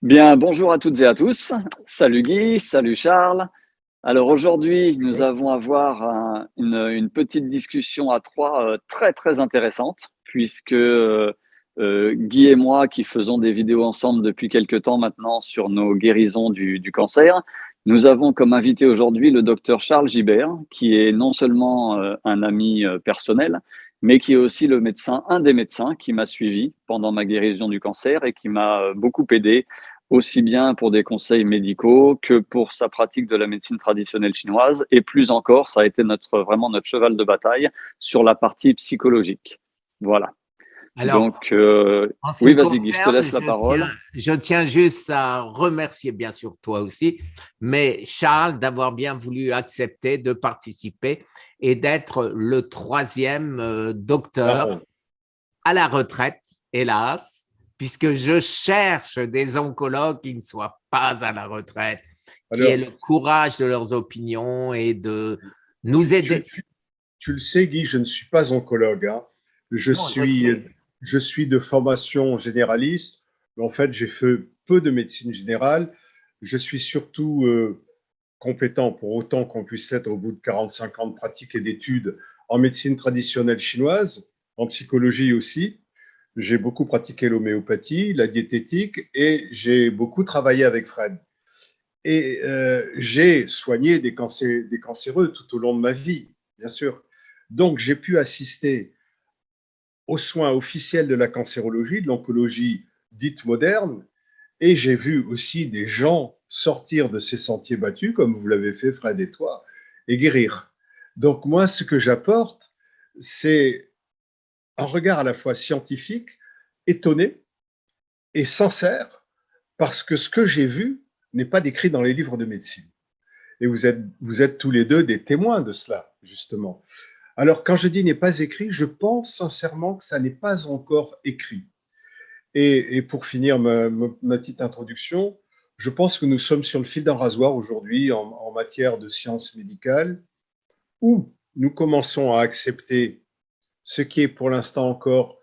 Bien, bonjour à toutes et à tous. Salut Guy, salut Charles. Alors aujourd'hui, nous Bonjour. avons à voir une petite discussion à trois très très intéressante, puisque Guy et moi, qui faisons des vidéos ensemble depuis quelque temps maintenant sur nos guérisons du cancer, nous avons comme invité aujourd'hui le docteur Charles Gibert, qui est non seulement un ami personnel, mais qui est aussi le médecin, un des médecins qui m'a suivi pendant ma guérison du cancer et qui m'a beaucoup aidé aussi bien pour des conseils médicaux que pour sa pratique de la médecine traditionnelle chinoise. Et plus encore, ça a été vraiment notre cheval de bataille sur la partie psychologique. Voilà. Alors, Donc, en ce qui oui, me vas-y Guy, je te concerne, laisse la parole. je tiens juste à remercier bien sûr toi aussi, mais Charles d'avoir bien voulu accepter de participer et d'être le troisième docteur Bravo. à la retraite, hélas, puisque je cherche des oncologues qui ne soient pas à la retraite, qui aient Alors, le courage de leurs opinions et de nous tu, tu- aider. tu- tu le sais, Guy, je ne suis pas oncologue, hein. Je Non, je le suis, sais. je suis de formation généraliste, mais en fait, j'ai fait peu de médecine générale. Je suis surtout compétent, pour autant qu'on puisse l'être au bout de 45 ans de pratique et d'études, en médecine traditionnelle chinoise, en psychologie aussi. J'ai beaucoup pratiqué l'homéopathie, la diététique et j'ai beaucoup travaillé avec Fred. Et j'ai soigné des cancéreux tout au long de ma vie, bien sûr. Donc, j'ai pu assister aux soins officiels de la cancérologie, de l'oncologie dite moderne, et j'ai vu aussi des gens sortir de ces sentiers battus, comme vous l'avez fait, Fred et toi, et guérir. Donc, moi, ce que j'apporte, c'est un regard à la fois scientifique, étonné et sincère, parce que ce que j'ai vu n'est pas décrit dans les livres de médecine. Et vous êtes tous les deux des témoins de cela, justement. Alors, quand je dis n'est pas écrit, je pense sincèrement que ça n'est pas encore écrit. Et pour finir ma petite introduction, je pense que nous sommes sur le fil d'un rasoir aujourd'hui en matière de sciences médicales, où nous commençons à accepter ce qui est pour l'instant encore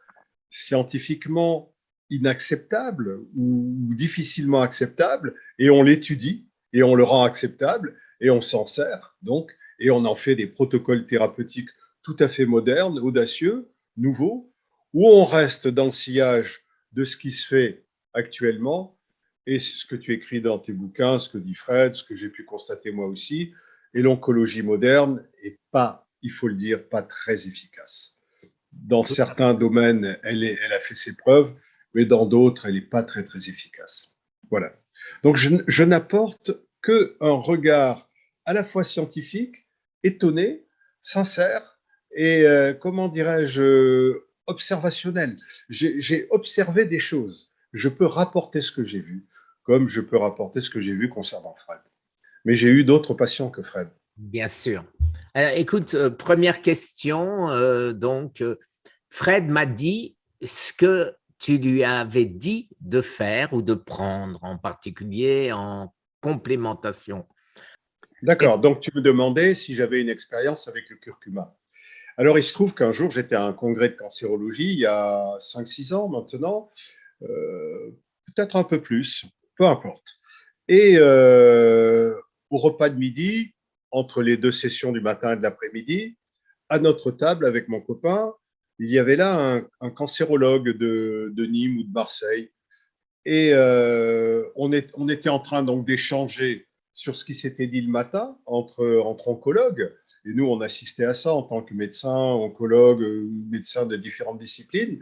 scientifiquement inacceptable ou difficilement acceptable, et on l'étudie et on le rend acceptable et on s'en sert donc, et on en fait des protocoles thérapeutiques tout à fait modernes, audacieux, nouveaux, où on reste dans le sillage de ce qui se fait actuellement, et c'est ce que tu écris dans tes bouquins, ce que dit Fred, ce que j'ai pu constater moi aussi, et l'oncologie moderne est pas, il faut le dire, pas très efficace. Dans certains domaines, elle a fait ses preuves, mais dans d'autres, elle n'est pas très, très efficace. Voilà. Donc, je n'apporte qu'un regard à la fois scientifique, étonné, sincère et, comment dirais-je, observationnel. J'ai observé des choses. Je peux rapporter ce que j'ai vu, comme je peux rapporter ce que j'ai vu concernant Fred. Mais j'ai eu d'autres patients que Fred. Bien sûr. Écoute, première question. Fred m'a dit ce que tu lui avais dit de faire ou de prendre, en particulier en complémentation. Et D'accord. Donc, tu me demandais si j'avais une expérience avec le curcuma. Alors, il se trouve qu'un jour, j'étais à un congrès de cancérologie, il y a 5, 6 ans maintenant, peut-être un peu plus, peu importe. Et au repas de midi, entre les deux sessions du matin et de l'après-midi, à notre table avec mon copain, il y avait là un cancérologue de Nîmes ou de Marseille. Et on était en train donc d'échanger sur ce qui s'était dit le matin entre oncologues. Et nous, on assistait à ça en tant que médecins, oncologues, médecins de différentes disciplines.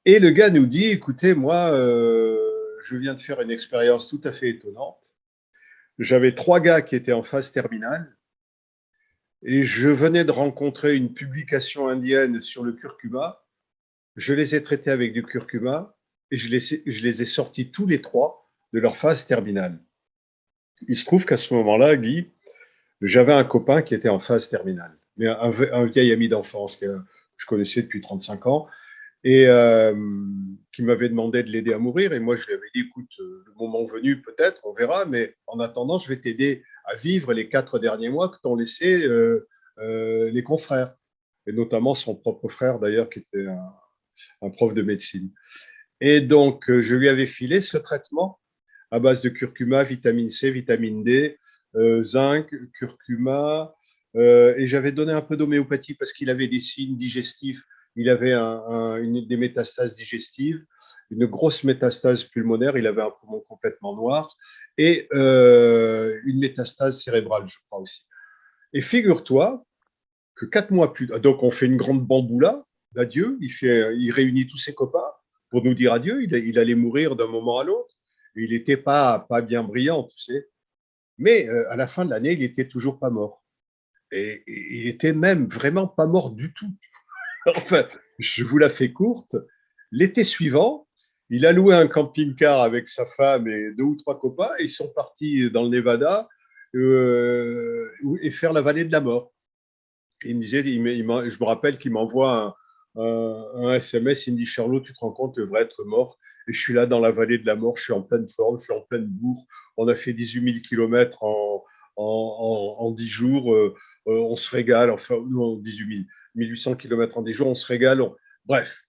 Et le gars nous dit, écoutez, moi, je viens de faire une expérience tout à fait étonnante. J'avais 3 gars qui étaient en phase terminale et je venais de rencontrer une publication indienne sur le curcuma. Je les ai traités avec du curcuma et je les ai sortis tous les 3 de leur phase terminale. Il se trouve qu'à ce moment-là, Guy, j'avais un copain qui était en phase terminale, mais un vieil ami d'enfance que je connaissais depuis 35 ans et qui m'avait demandé de l'aider à mourir. Et moi, je lui avais dit, écoute, le moment venu, peut-être, on verra, mais en attendant, je vais t'aider à vivre les 4 derniers mois que t'ont laissé les confrères, et notamment son propre frère, d'ailleurs, qui était un prof de médecine. Et donc, je lui avais filé ce traitement à base de curcuma, vitamine C, vitamine D, zinc, curcuma. Et j'avais donné un peu d'homéopathie parce qu'il avait des signes digestifs. Il avait des métastases digestives, une grosse métastase pulmonaire. Il avait un poumon complètement noir et une métastase cérébrale, je crois aussi. Et figure-toi que 4 mois plus tard, donc on fait une grande bamboula d'adieu. Il réunit tous ses copains pour nous dire adieu. Il allait mourir d'un moment à l'autre. Il n'était pas bien brillant, tu sais. Mais à la fin de l'année, il était toujours pas mort. Et il était même vraiment pas mort du tout. Enfin, je vous la fais courte. L'été suivant, il a loué un camping-car avec sa femme et 2 ou 3 copains. Et ils sont partis dans le Nevada et faire la vallée de la mort. Il me disait, je me rappelle qu'il m'envoie un SMS. Il me dit, Charlot, tu te rends compte, je devrais être mort. Et je suis là dans la vallée de la mort. Je suis en pleine forme, je suis en pleine bourre. On a fait 18 000 kilomètres en 10 jours. On se régale. Enfin, non, 18 000, 1800 kilomètres en 10 jours. On se régale. Bref,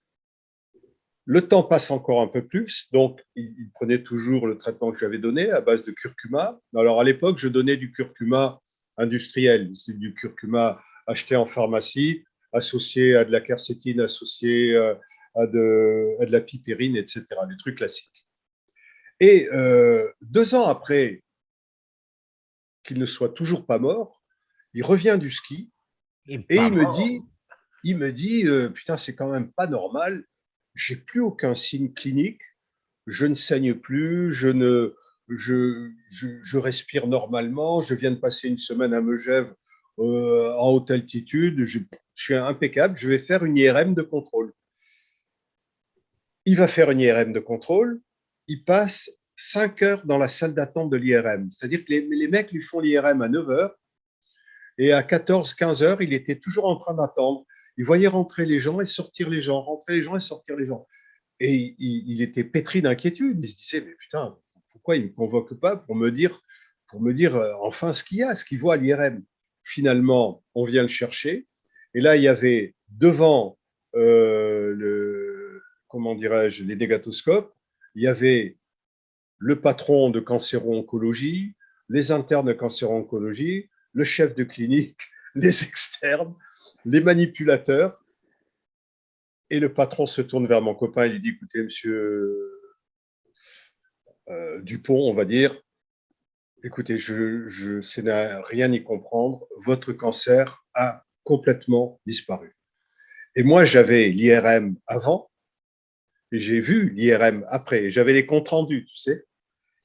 le temps passe encore un peu plus. Donc, il prenait toujours le traitement que je lui avais donné à base de curcuma. Alors, à l'époque, je donnais du curcuma industriel. C'est du curcuma acheté en pharmacie, associé à de la quercétine, associé à de la piperine, etc. Les trucs classiques. Et 2 ans après qu'il ne soit toujours pas mort, il revient du ski Et et pas mort. il me dit putain, c'est quand même pas normal. J'ai plus aucun signe clinique. Je ne saigne plus, je respire normalement, je viens de passer une semaine à Megève en haute altitude, je suis impeccable, je vais faire une IRM de contrôle. Il va faire une IRM de contrôle, il passe 5 heures dans la salle d'attente de l'IRM. C'est-à-dire que les mecs lui font l'IRM à 9 heures et à 14, 15 heures, il était toujours en train d'attendre. Il voyait rentrer les gens et sortir les gens, rentrer les gens et sortir les gens. Et il était pétri d'inquiétude. Il se disait, mais putain, pourquoi il ne me convoque pas pour me dire enfin ce qu'il y a, ce qu'il voit à l'IRM. Finalement, on vient le chercher. Et là, il y avait devant comment dirais-je, les négatoscopes, il y avait le patron de cancéro-oncologie, les internes de cancéro-oncologie, le chef de clinique, les externes, les manipulateurs. Et le patron se tourne vers mon copain et lui dit, écoutez, monsieur Dupont, on va dire, écoutez, je sais rien y comprendre, votre cancer a complètement disparu. Et moi, j'avais l'IRM avant et j'ai vu l'IRM après. J'avais les comptes rendus, tu sais.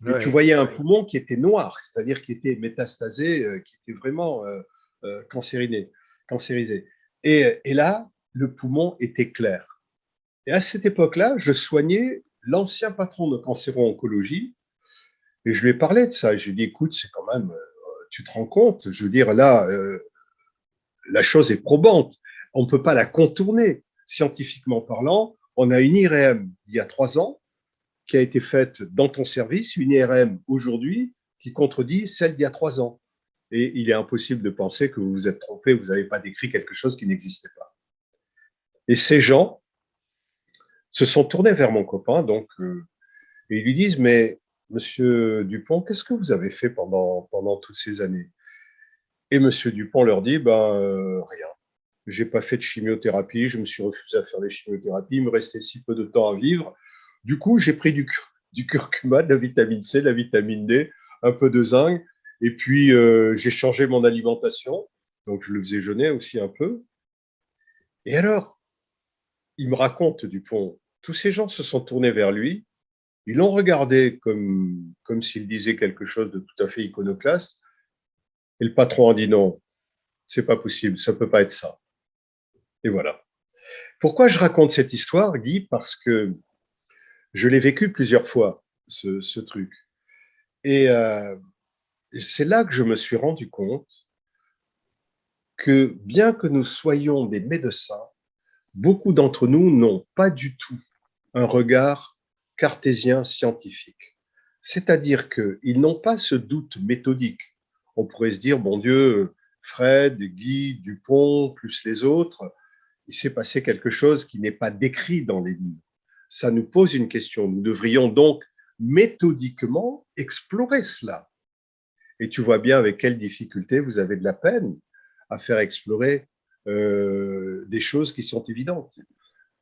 Et tu Oui. voyais un poumon qui était noir, c'est-à-dire qui était métastasé, qui était vraiment cancérisé. Et là, le poumon était clair. Et à cette époque-là, je soignais l'ancien patron de cancéro-oncologie et je lui ai parlé de ça. Je lui ai dit, écoute, c'est quand même, tu te rends compte, je veux dire, là, la chose est probante. On ne peut pas la contourner. Scientifiquement parlant, on a une IRM il y a 3 ans qui a été faite dans ton service, une IRM aujourd'hui qui contredit celle d'il y a 3 ans. Et il est impossible de penser que vous vous êtes trompé, vous n'avez pas décrit quelque chose qui n'existait pas. Et ces gens se sont tournés vers mon copain, donc, et ils lui disent, mais monsieur Dupont, qu'est-ce que vous avez fait pendant toutes ces années? Et monsieur Dupont leur dit, ben, rien. J'ai pas fait de chimiothérapie, je me suis refusé à faire les chimiothérapies, il me restait si peu de temps à vivre. Du coup, j'ai pris du curcuma, de la vitamine C, de la vitamine D, un peu de zinc, et puis j'ai changé mon alimentation, donc je le faisais jeûner aussi un peu. Et alors, il me raconte Dupont, tous ces gens se sont tournés vers lui, ils l'ont regardé comme s'il disait quelque chose de tout à fait iconoclaste, et le patron a dit non, c'est pas possible, ça peut pas être ça. Et voilà. Pourquoi je raconte cette histoire, Guy? Parce que je l'ai vécu plusieurs fois, ce truc. Et c'est là que je me suis rendu compte que bien que nous soyons des médecins, beaucoup d'entre nous n'ont pas du tout un regard cartésien scientifique. C'est-à-dire qu'ils n'ont pas ce doute méthodique. On pourrait se dire, bon Dieu, Fred, Guy, Dupont, plus les autres, il s'est passé quelque chose qui n'est pas décrit dans les livres. Ça nous pose une question. Nous devrions donc méthodiquement explorer cela. Et tu vois bien avec quelle difficulté vous avez de la peine à faire explorer des choses qui sont évidentes.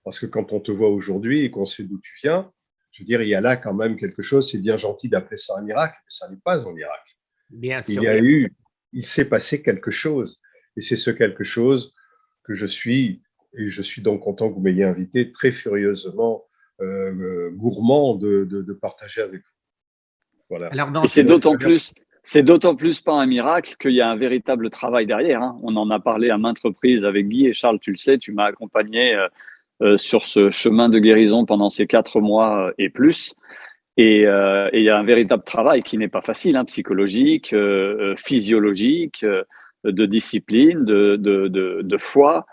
Parce que quand on te voit aujourd'hui et qu'on sait d'où tu viens, je veux dire, il y a là quand même quelque chose, c'est bien gentil d'appeler ça un miracle, mais ça n'est pas un miracle. Bien Il sûr, y a eu, il s'est passé quelque chose. Et c'est ce quelque chose que je suis, et je suis donc content que vous m'ayez invité, très furieusement gourmand de partager avec vous. Voilà. alors dans Et ce c'est d'autant plus pas un miracle qu'il y a un véritable travail derrière, hein. On en a parlé à maintes reprises avec Guy et Charles, tu le sais, tu m'as accompagné sur ce chemin de guérison pendant ces 4 mois et plus. Et il y a un véritable travail qui n'est pas facile, hein, psychologique, physiologique, de discipline, de foi.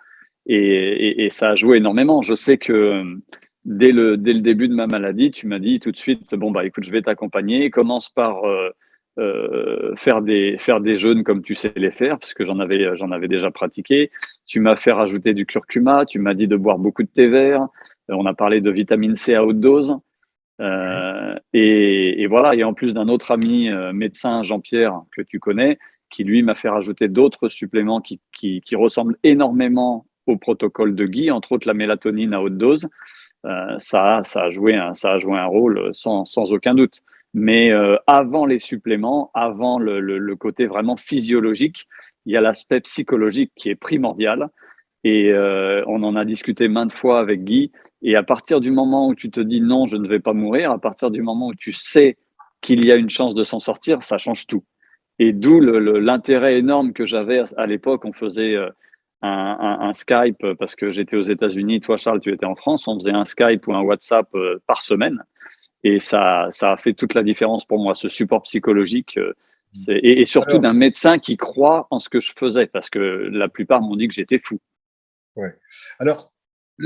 Et ça a joué énormément. Je sais que dès le début de ma maladie, tu m'as dit tout de suite, bon, bah, écoute, je vais t'accompagner. Commence par faire des jeûnes comme tu sais les faire, parce que j'en avais déjà pratiqué. Tu m'as fait rajouter du curcuma. Tu m'as dit de boire beaucoup de thé vert. On a parlé de vitamine C à haute dose. Et voilà, et en plus d'un autre ami médecin, Jean-Pierre, que tu connais, qui lui m'a fait rajouter d'autres suppléments qui ressemblent énormément au protocole de Guy, entre autres la mélatonine à haute dose. Ça a joué un rôle sans aucun doute. Mais avant les suppléments, avant le côté vraiment physiologique, il y a l'aspect psychologique qui est primordial. Et on en a discuté maintes fois avec Guy. Et à partir du moment où tu te dis non, je ne vais pas mourir, à partir du moment où tu sais qu'il y a une chance de s'en sortir, ça change tout. Et d'où l'intérêt énorme que j'avais à l'époque. On faisait un Skype parce que j'étais aux États-Unis, toi Charles, tu étais en France. On faisait un Skype ou un WhatsApp par semaine. Et ça a fait toute la différence pour moi, ce support psychologique. Et surtout Alors, d'un médecin qui croit en ce que je faisais, parce que la plupart m'ont dit que j'étais fou. ouais. Alors,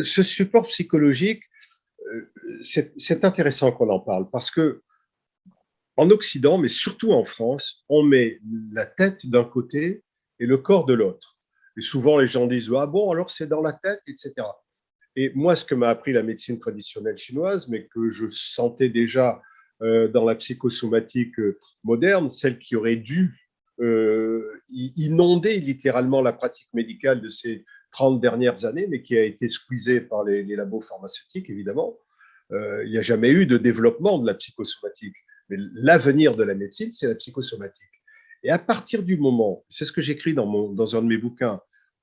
ce support psychologique, c'est intéressant qu'on en parle parce que en Occident, mais surtout en France, on met la tête d'un côté et le corps de l'autre. Et souvent, les gens disent ah bon, alors c'est dans la tête, etc. Et moi, ce que m'a appris la médecine traditionnelle chinoise, mais que je sentais déjà dans la psychosomatique moderne, celle qui aurait dû inonder littéralement la pratique médicale de ces 30 dernières années, mais qui a été squeezée par les labos pharmaceutiques, évidemment. Il n'y a jamais eu de développement de la psychosomatique. Mais l'avenir de la médecine, c'est la psychosomatique. Et à partir du moment, c'est ce que j'écris dans un de mes bouquins,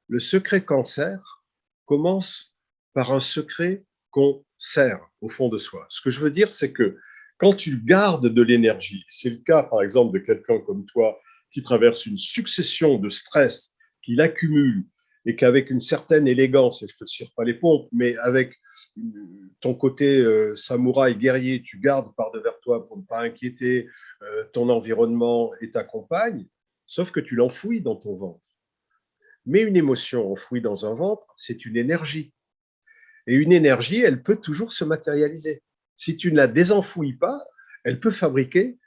le secret cancer commence par un secret qu'on sert au fond de soi. Ce que je veux dire, c'est que quand tu gardes de l'énergie, c'est le cas par exemple de quelqu'un comme toi qui traverse une succession de stress qu'il accumule et qu'avec une certaine élégance, et je ne te tire pas les pompes, mais avec ton côté samouraï guerrier, tu gardes par-devers toi pour ne pas inquiéter ton environnement et ta compagne, sauf que tu l'enfouis dans ton ventre. Mais une émotion enfouie dans un ventre, c'est une énergie. Et une énergie, elle peut toujours se matérialiser. Si tu ne la désenfouis pas, elle peut fabriquer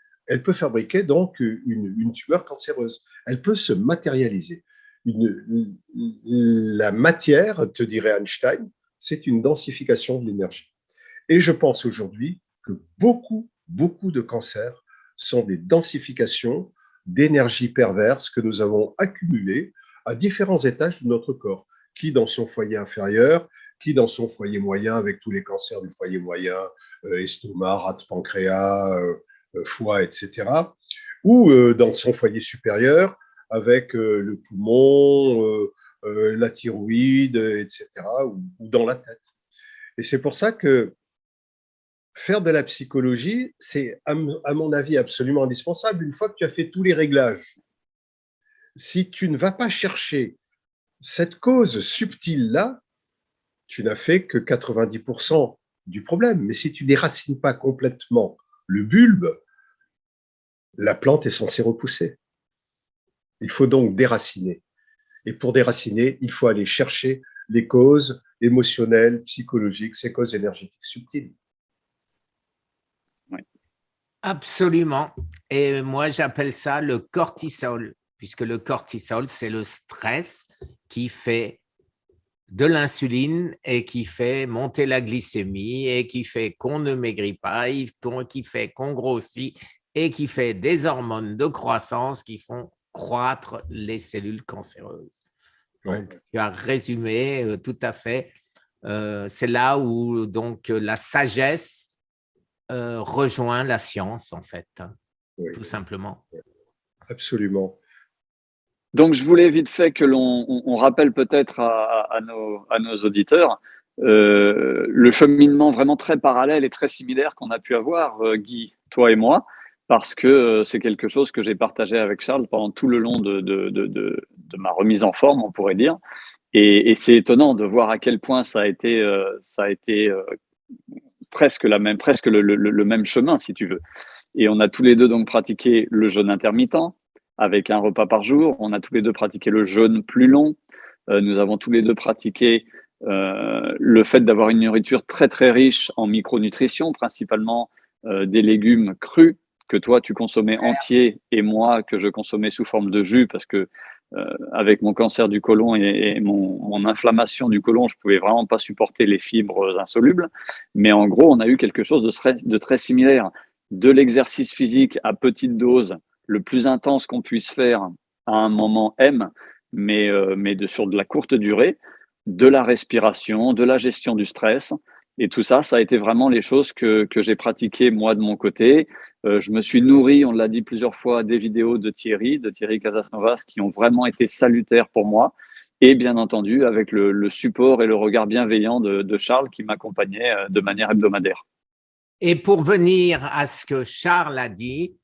donc une tumeur cancéreuse. Elle peut se matérialiser. La matière, te dirait Einstein, c'est une densification de l'énergie. Et je pense aujourd'hui que beaucoup de cancers sont des densifications d'énergie perverse que nous avons accumulées à différents étages de notre corps, qui dans son foyer inférieur, qui dans son foyer moyen, avec tous les cancers du foyer moyen, estomac, rate, pancréas, foie, etc., ou dans son foyer supérieur, avec le poumon, la thyroïde, etc., ou dans la tête. Et c'est pour ça que faire de la psychologie, c'est, à mon avis, absolument indispensable une fois que tu as fait tous les réglages. Si tu ne vas pas chercher cette cause subtile-là, tu n'as fait que 90% du problème. Mais si tu ne déracines pas complètement le bulbe, la plante est censée repousser. Il faut donc déraciner. Et pour déraciner, il faut aller chercher les causes émotionnelles, psychologiques, ces causes énergétiques subtiles. Ouais. absolument. Et moi, j'appelle ça le cortisol, puisque le cortisol, c'est le stress qui fait de l'insuline et qui fait monter la glycémie et qui fait qu'on ne maigrit pas, qui fait qu'on grossit et qui fait des hormones de croissance qui font croître les cellules cancéreuses. Donc, tu as résumé tout à fait. C'est là où donc la sagesse rejoint la science, en fait, tout simplement. Absolument. Donc, je voulais vite fait que l'on rappelle peut-être à nos auditeurs le cheminement vraiment très parallèle et très similaire qu'on a pu avoir, Guy, toi et moi, parce que c'est quelque chose que j'ai partagé avec Charles pendant tout le long de ma remise en forme, on pourrait dire. Et c'est étonnant de voir à quel point ça a été presque le même chemin, si tu veux. Et on a tous les deux donc pratiqué le jeûne intermittent avec un repas par jour. On a tous les deux pratiqué le jeûne plus long. Nous avons tous les deux pratiqué le fait d'avoir une nourriture très très riche en micronutrition, principalement des légumes crus que toi tu consommais entiers et moi que je consommais sous forme de jus parce que avec mon cancer du côlon et mon inflammation du côlon, je pouvais vraiment pas supporter les fibres insolubles. Mais en gros, on a eu quelque chose de très similaire. De l'exercice physique à petite dose, le plus intense qu'on puisse faire à un moment M, mais sur de la courte durée, de la respiration, de la gestion du stress. Et tout ça, ça a été vraiment les choses que j'ai pratiquées moi de mon côté. Je me suis nourri, on l'a dit plusieurs fois, des vidéos de Thierry Casasnovas, qui ont vraiment été salutaires pour moi. Et bien entendu, avec le support et le regard bienveillant de Charles qui m'accompagnait de manière hebdomadaire. Et pour venir à ce que Charles a dit,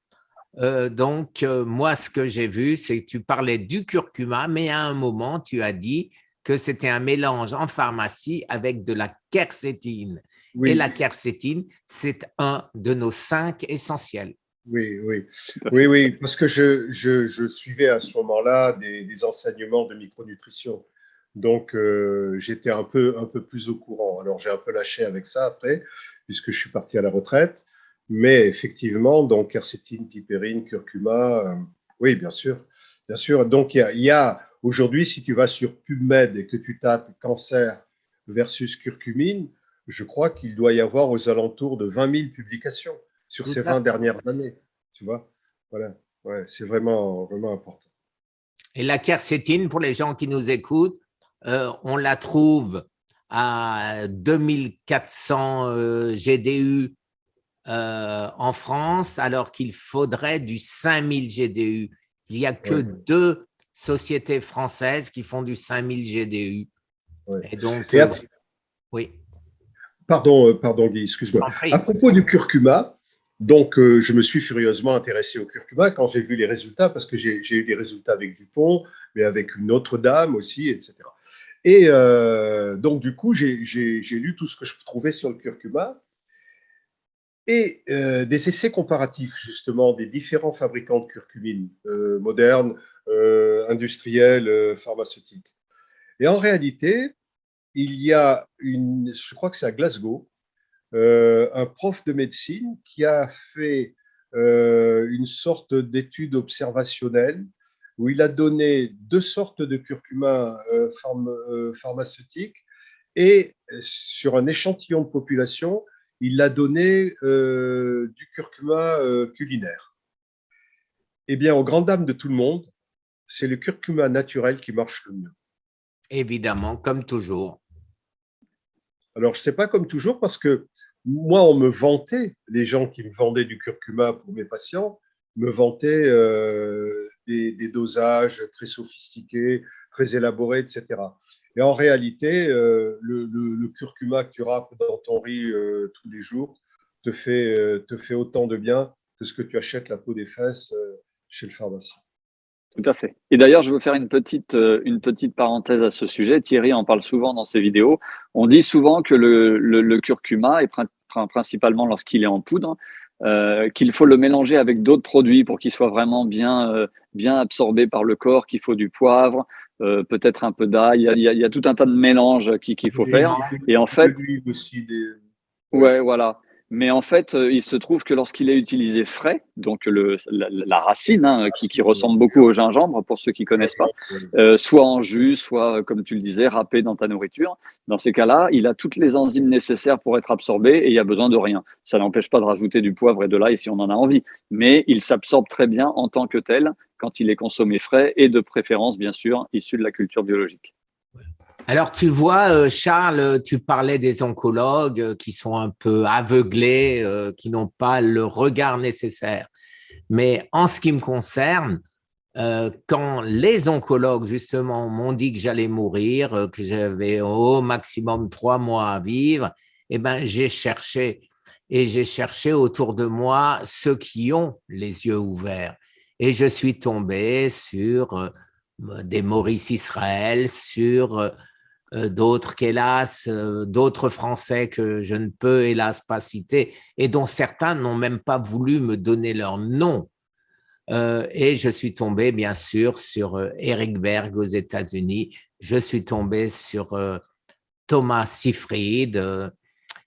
moi, ce que j'ai vu, c'est que tu parlais du curcuma, mais à un moment, tu as dit que c'était un mélange en pharmacie avec de la quercétine. Oui. Et la quercétine, c'est un de nos 5 essentiels. Oui, parce que je suivais à ce moment-là des enseignements de micronutrition. Donc, j'étais un peu plus au courant. Alors, j'ai un peu lâché avec ça après, puisque je suis parti à la retraite. Mais effectivement, donc, quercétine, pipérine, curcuma, oui, bien sûr. Bien sûr. Donc, il y a aujourd'hui, si tu vas sur PubMed et que tu tapes cancer versus curcumine, je crois qu'il doit y avoir aux alentours de 20 000 publications sur ces 20 dernières années. Tu vois, voilà. Ouais, c'est vraiment, vraiment important. Et la quercétine, pour les gens qui nous écoutent, on la trouve à 2400 GDU en France, alors qu'il faudrait du 5000 GDU. Il n'y a que 2 sociétés françaises qui font du 5000 GDU. Ouais. Et donc, oui. Pardon, Guy, excuse-moi. À propos du curcuma, donc je me suis furieusement intéressé au curcuma quand j'ai vu les résultats, parce que j'ai eu des résultats avec Dupont, mais avec une autre dame aussi, etc. Et donc, du coup, j'ai lu tout ce que je trouvais sur le curcuma et des essais comparatifs, justement, des différents fabricants de curcumine, modernes, industriels, pharmaceutiques. Et en réalité, il y a je crois que c'est à Glasgow, un prof de médecine qui a fait une sorte d'étude observationnelle où il a donné 2 sortes de curcuma pharmaceutiques et sur un échantillon de population, il a donné du curcuma culinaire. Eh bien, aux grandes dames de tout le monde, c'est le curcuma naturel qui marche le mieux. Évidemment, comme toujours. Alors, je ne sais pas comme toujours parce que moi, on me vantait, les gens qui me vendaient du curcuma pour mes patients, me vantaient des dosages très sophistiqués, très élaborés, etc. Et en réalité, le curcuma que tu râpes dans ton riz tous les jours te fait autant de bien que ce que tu achètes la peau des fesses chez le pharmacien. Tout à fait. Et d'ailleurs, je veux faire une petite parenthèse à ce sujet. Thierry en parle souvent dans ses vidéos. On dit souvent que le curcuma, et principalement lorsqu'il est en poudre, qu'il faut le mélanger avec d'autres produits pour qu'il soit vraiment bien absorbé par le corps, qu'il faut du poivre, peut-être un peu d'ail. Il y a tout un tas de mélanges qu'il faut faire. Et en fait, de l'huile aussi. ouais, voilà. Mais en fait, il se trouve que lorsqu'il est utilisé frais, donc la racine qui ressemble beaucoup au gingembre, pour ceux qui connaissent pas, soit en jus, soit, comme tu le disais, râpé dans ta nourriture, dans ces cas-là, il a toutes les enzymes nécessaires pour être absorbé et il n'y a besoin de rien. Ça n'empêche pas de rajouter du poivre et de l'ail si on en a envie, mais il s'absorbe très bien en tant que tel quand il est consommé frais et de préférence, bien sûr, issu de la culture biologique. Alors, tu vois, Charles, tu parlais des oncologues qui sont un peu aveuglés, qui n'ont pas le regard nécessaire. Mais en ce qui me concerne, quand les oncologues, justement, m'ont dit que j'allais mourir, que j'avais au maximum 3 mois à vivre, eh ben, j'ai cherché. Et j'ai cherché autour de moi ceux qui ont les yeux ouverts. Et je suis tombé sur des Maurice Israël, sur d'autres qu'hélas, d'autres Français que je ne peux hélas pas citer, et dont certains n'ont même pas voulu me donner leur nom. Et je suis tombé, bien sûr, sur Eric Berg aux États-Unis, je suis tombé sur Thomas Seyfried,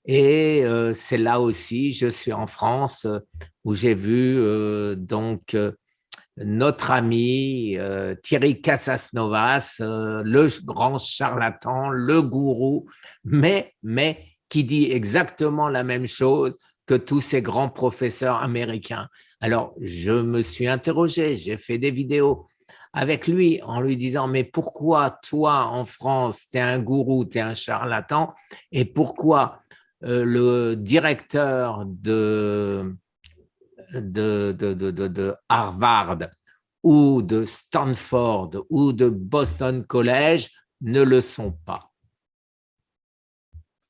et c'est là aussi, je suis en France, où j'ai vu donc notre ami Thierry Casasnovas, le grand charlatan, le gourou, mais qui dit exactement la même chose que tous ces grands professeurs américains. Alors, je me suis interrogé, j'ai fait des vidéos avec lui en lui disant, mais pourquoi toi, en France, tu es un gourou, tu es un charlatan, et pourquoi le directeur de Harvard ou de Stanford ou de Boston College ne le sont pas.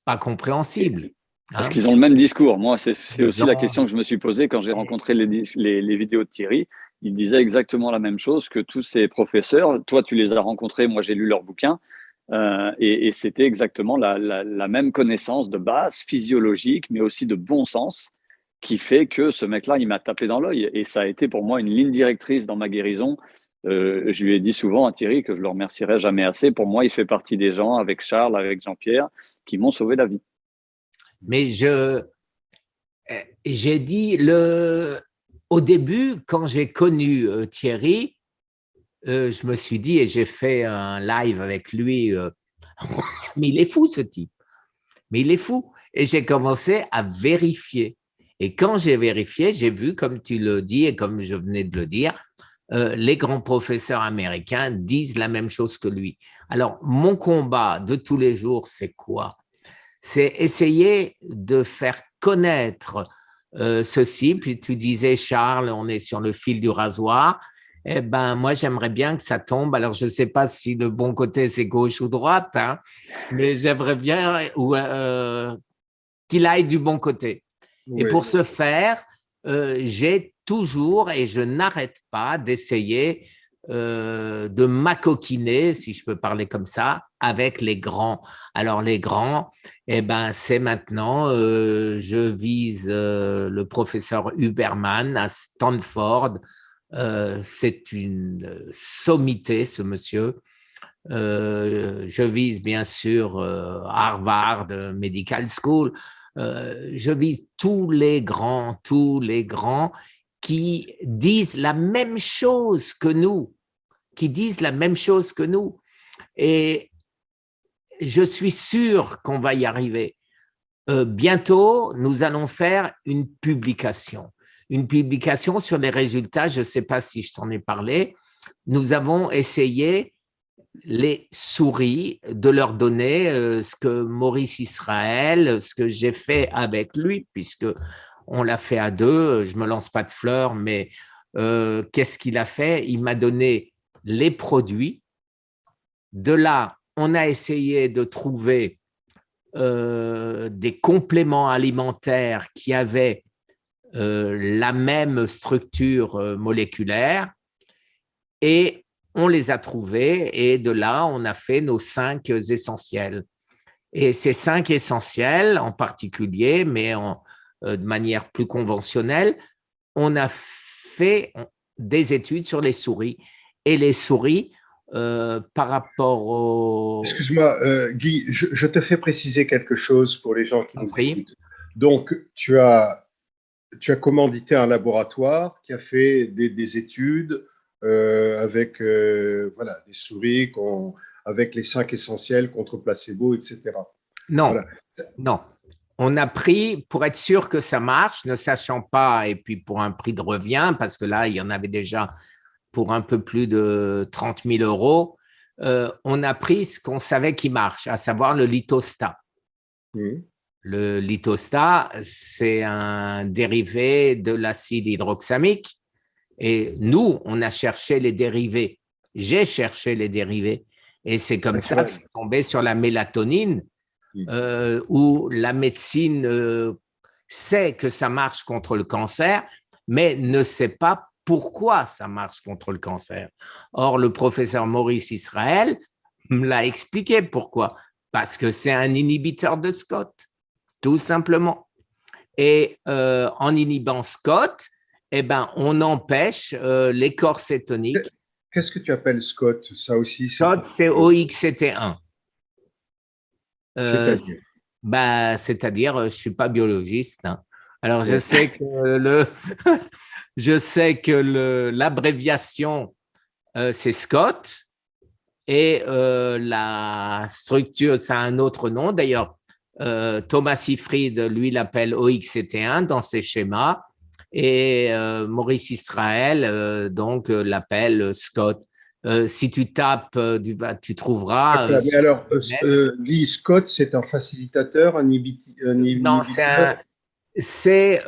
Pas compréhensible. Parce qu'ils ont le même discours. Moi, c'est aussi la Non. question que je me suis posée quand j'ai rencontré les vidéos de Thierry. Il disait exactement la même chose que tous ces professeurs. Toi, tu les as rencontrés, moi, j'ai lu leurs bouquins. Et c'était exactement la même connaissance de base physiologique, mais aussi de bon sens, qui fait que ce mec-là, il m'a tapé dans l'œil. Et ça a été pour moi une ligne directrice dans ma guérison. Je lui ai dit souvent à Thierry que je le remercierai jamais assez. Pour moi, il fait partie des gens, avec Charles, avec Jean-Pierre, qui m'ont sauvé la vie. Mais j'ai dit, au début, quand j'ai connu Thierry, je me suis dit, et j'ai fait un live avec lui, mais il est fou ce type, mais il est fou. Et j'ai commencé à vérifier. Et quand j'ai vérifié, j'ai vu, comme tu le dis et comme je venais de le dire, les grands professeurs américains disent la même chose que lui. Alors, mon combat de tous les jours, c'est quoi? C'est essayer de faire connaître ceci. Puis tu disais, Charles, on est sur le fil du rasoir. Eh ben, moi, j'aimerais bien que ça tombe. Alors, je ne sais pas si le bon côté, c'est gauche ou droite, hein, mais j'aimerais bien qu'il aille du bon côté. Oui. Et pour ce faire, j'ai toujours, et je n'arrête pas d'essayer de m'acoquiner, si je peux parler comme ça, avec les grands. Alors, les grands, eh ben, c'est maintenant, je vise le professeur Huberman à Stanford. C'est une sommité, ce monsieur. Je vise bien sûr Harvard Medical School. Je vise tous les grands qui disent la même chose que nous, Et je suis sûr qu'on va y arriver. Bientôt, nous allons faire une publication sur les résultats. Je ne sais pas si je t'en ai parlé. Nous avons essayé les souris, de leur donner ce que Maurice Israël, ce que j'ai fait avec lui, puisque on l'a fait à deux, je ne me lance pas de fleurs, mais qu'est-ce qu'il a fait? Il m'a donné les produits. De là, on a essayé de trouver des compléments alimentaires qui avaient la même structure moléculaire, et on les a trouvés, et de là, on a fait nos 5 essentiels. Et ces 5 essentiels en particulier, mais de manière plus conventionnelle, on a fait des études sur les souris. Et les souris, par rapport au… Excuse-moi, Guy, je te fais préciser quelque chose pour les gens qui nous écoutent. Donc, tu as commandité un laboratoire qui a fait des études avec voilà, des souris avec les 5 essentiels contre placebo, etc. Non, Voilà. non. On a pris, pour être sûr que ça marche, ne sachant pas, et puis pour un prix de revient, parce que là, il y en avait déjà pour un peu plus de 30 000 euros, on a pris ce qu'on savait qui marche, à savoir le Litostat. Mmh. Le Litostat, c'est un dérivé de l'acide hydroxamique. Et nous, on a cherché les dérivés. J'ai cherché les dérivés. Et c'est comme ça que je suis tombé sur la mélatonine, où la médecine sait que ça marche contre le cancer, mais ne sait pas pourquoi ça marche contre le cancer. Or, le professeur Maurice Israël me l'a expliqué pourquoi. Parce que c'est un inhibiteur de SCOT, tout simplement. Et en inhibant SCOT, eh ben, on empêche les corps cétoniques. Qu'est-ce que tu appelles SCOT? Ça aussi, SCOT, c'est OXCT1. C'est-à-dire C'est-à-dire, je ne suis pas biologiste. Hein. Alors, je sais que je sais que l'abréviation, c'est SCOT, et la structure, ça a un autre nom. D'ailleurs, Thomas Seyfried, lui, l'appelle OXCT1 dans ses schémas, et Maurice Israël, donc, l'appelle SCOT. Si tu tapes, tu trouveras… mais alors, Lee Scott, c'est un facilitateur, un Non, inhibiteur. c'est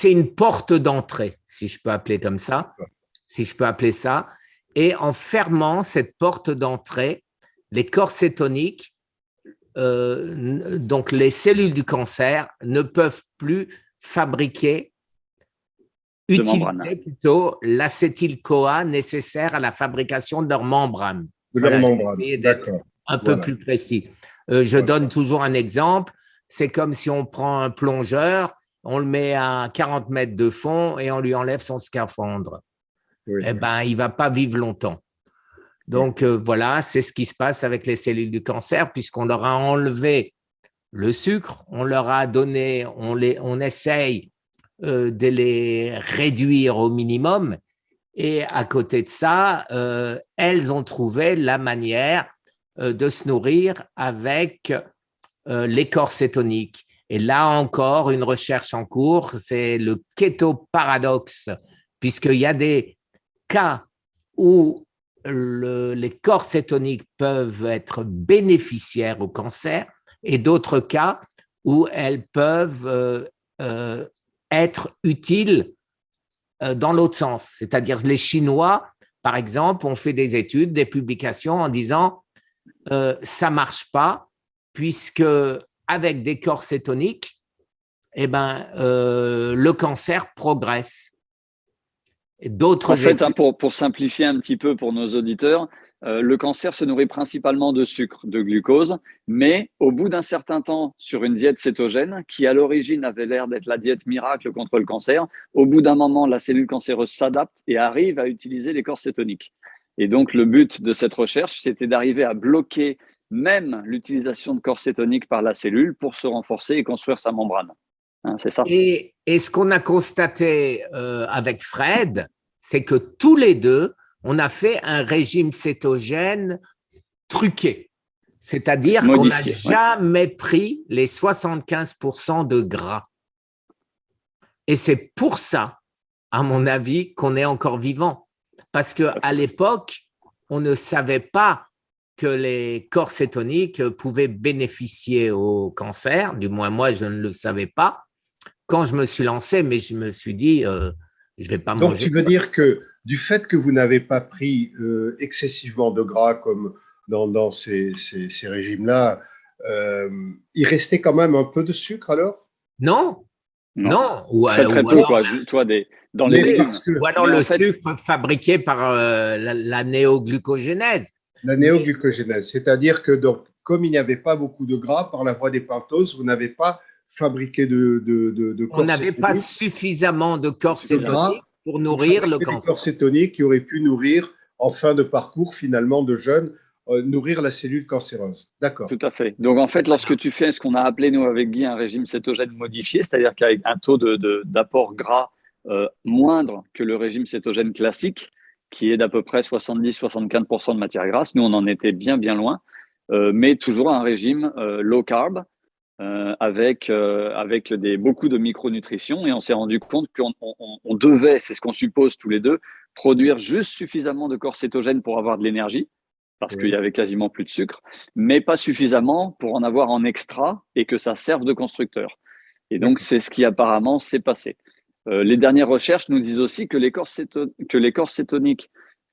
une porte d'entrée, si je peux appeler comme ça, si je peux appeler ça. Et en fermant cette porte d'entrée, les corps cétoniques, donc les cellules du cancer, ne peuvent plus fabriquer, utiliser plutôt l'acétyl-CoA nécessaire à la fabrication de leur membrane. De leur membrane, d'accord. Un peu plus précis. Je donne toujours un exemple. C'est comme si on prend un plongeur, on le met à 40 mètres de fond et on lui enlève son scaphandre. Eh ben, il ne va pas vivre longtemps. Donc, voilà, c'est ce qui se passe avec les cellules du cancer, puisqu'on leur a enlevé le sucre, on leur a donné, on essaye de les réduire au minimum. Et à côté de ça, elles ont trouvé la manière de se nourrir avec les corps cétoniques. Et là encore, une recherche en cours, c'est le kétoparadoxe, puisqu'il y a des cas où les corps cétoniques peuvent être bénéficiaires au cancer et d'autres cas où elles peuvent être utiles dans l'autre sens. C'est-à-dire les Chinois, par exemple, ont fait des études, des publications en disant ça ne marche pas puisque avec des corps cétoniques, eh ben, le cancer progresse. En fait, hein, pour simplifier un petit peu pour nos auditeurs, le cancer se nourrit principalement de sucre, de glucose, mais au bout d'un certain temps, sur une diète cétogène, qui à l'origine avait l'air d'être la diète miracle contre le cancer, au bout d'un moment, la cellule cancéreuse s'adapte et arrive à utiliser les corps cétoniques. Et donc, le but de cette recherche, c'était d'arriver à bloquer même l'utilisation de corps cétoniques par la cellule pour se renforcer et construire sa membrane. Hein, c'est ça. Et ce qu'on a constaté avec Fred, c'est que tous les deux, on a fait un régime cétogène truqué. C'est-à-dire qu'on n'a jamais pris les 75% de gras. Et c'est pour ça, à mon avis, qu'on est encore vivant. Parce qu'à l'époque, on ne savait pas que les corps cétoniques pouvaient bénéficier au cancer. Du moins, moi, je ne le savais pas. Quand je me suis lancé, mais je me suis dit, je ne vais pas manger. Donc, tu veux dire que du fait que vous n'avez pas pris excessivement de gras comme dans ces régimes-là, il restait quand même un peu de sucre alors? Non. Ou très peu, quoi. Toi, dans les légumes. Ou alors le sucre fabriqué par la néoglucogénèse. La néoglucogénèse, c'est-à-dire que donc, comme il n'y avait pas beaucoup de gras par la voie des pentoses, vous n'avez pas fabriqué de corps On n'avait pas suffisamment de corps cétoniques pour nourrir le cancer. Des corps cétoniques qui auraient pu nourrir en fin de parcours finalement de jeunes nourrir la cellule cancéreuse. D'accord. Tout à fait. Donc, en fait, lorsque tu fais ce qu'on a appelé, nous, avec Guy, un régime cétogène modifié, c'est-à-dire qu'avec un taux d'apport gras moindre que le régime cétogène classique, qui est d'à peu près 70-75% de matière grasse, nous, on en était bien, bien loin, mais toujours un régime low carb, avec beaucoup de micronutrition. Et on s'est rendu compte qu'on devait, c'est ce qu'on suppose tous les deux, produire juste suffisamment de corps cétogène pour avoir de l'énergie, parce qu'il y avait quasiment plus de sucre, mais pas suffisamment pour en avoir en extra et que ça serve de constructeur. Et donc, c'est ce qui apparemment s'est passé. Les dernières recherches nous disent aussi que les corps cétoniques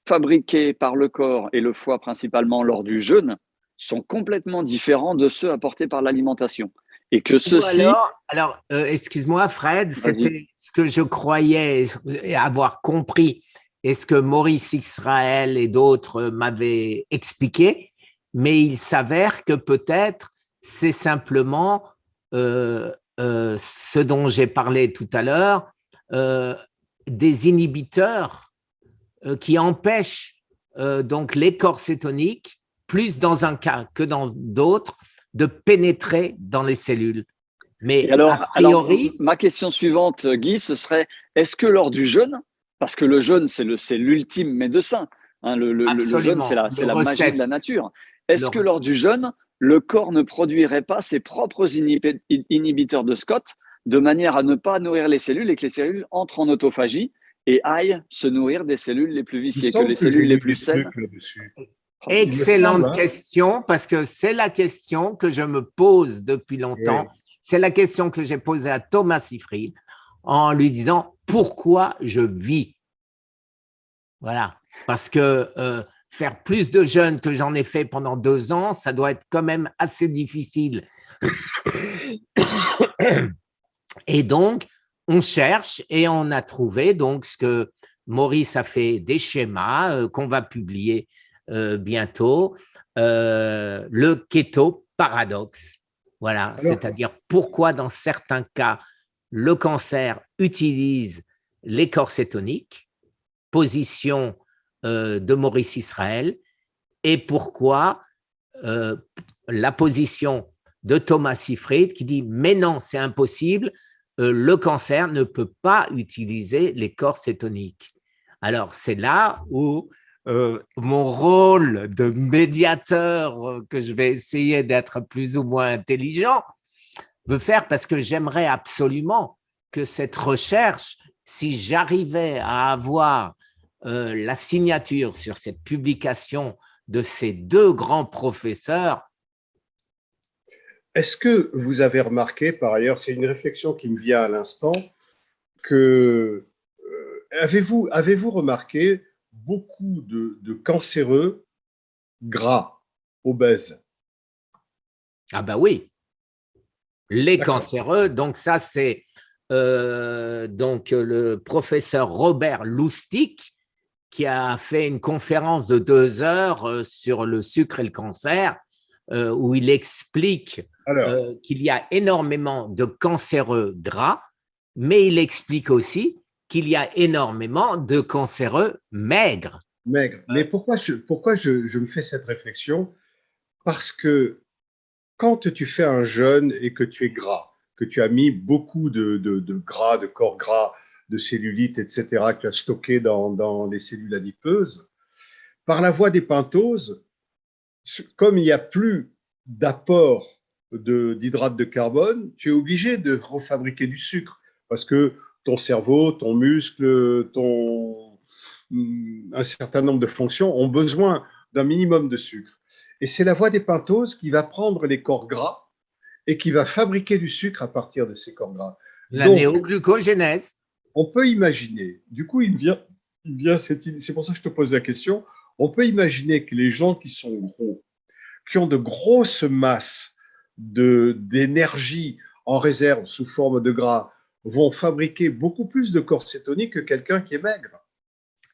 fabriqués par le corps et le foie principalement lors du jeûne sont complètement différents de ceux apportés par l'alimentation. Et que ceci… Alors excuse-moi Fred, c'était ce que je croyais avoir compris et ce que Maurice Israël et d'autres m'avaient expliqué, mais il s'avère que peut-être c'est simplement ce dont j'ai parlé tout à l'heure, des inhibiteurs qui empêchent donc les corps cétoniques, plus dans un cas que dans d'autres, de pénétrer dans les cellules. Mais a priori… ma question suivante, Guy, ce serait, est-ce que lors du jeûne, parce que le jeûne, c'est l'ultime médecin, hein, le jeûne, c'est la magie de la nature, est-ce que lors du jeûne, le corps ne produirait pas ses propres inhibiteurs de Scott de manière à ne pas nourrir les cellules et que les cellules entrent en autophagie et aillent se nourrir des cellules les plus viciées, que les cellules les plus saines. Excellente question, parce que c'est la question que je me pose depuis longtemps. Oui. C'est la question que j'ai posée à Thomas Seyfried en lui disant « Pourquoi je vis ?» Voilà, parce que faire plus de jeûnes que j'en ai fait pendant 2 ans, ça doit être quand même assez difficile. Et donc, on cherche et on a trouvé donc ce que Maurice a fait des schémas qu'on va publier bientôt, le keto paradoxe. Voilà, c'est-à-dire pourquoi dans certains cas, le cancer utilise les corps cétoniques, position de Maurice Israël, et pourquoi la position de Thomas Seyfried qui dit « mais non, c'est impossible, le cancer ne peut pas utiliser les corps cétoniques ». Alors, c'est là où mon rôle de médiateur, que je vais essayer d'être plus ou moins intelligent, veut faire, parce que j'aimerais absolument que cette recherche, si j'arrivais à avoir la signature sur cette publication de ces 2 grands professeurs. Est-ce que vous avez remarqué, par ailleurs, c'est une réflexion qui me vient à l'instant, que avez-vous remarqué beaucoup de cancéreux gras, obèses? Ah ben oui, les cancéreux, donc ça c'est donc le professeur Robert Lustig qui a fait une conférence de 2 heures sur le sucre et le cancer, où il explique qu'il y a énormément de cancéreux gras, mais il explique aussi qu'il y a énormément de cancéreux maigres. Maigres. Mais pourquoi je me fais cette réflexion? Parce que quand tu fais un jeûne et que tu es gras, que tu as mis beaucoup de gras, de corps gras, de cellulite, etc., que tu as stocké dans les cellules adipeuses, par la voie des pentoses, comme il n'y a plus d'apport d'hydrate de carbone, tu es obligé de refabriquer du sucre parce que ton cerveau, ton muscle, un certain nombre de fonctions ont besoin d'un minimum de sucre. Et c'est la voie des pentoses qui va prendre les corps gras et qui va fabriquer du sucre à partir de ces corps gras. La néoglucogénèse. On peut imaginer, du coup, c'est pour ça que je te pose la question, on peut imaginer que les gens qui sont gros, qui ont de grosses masses d'énergie en réserve sous forme de gras, vont fabriquer beaucoup plus de corps cétoniques que quelqu'un qui est maigre.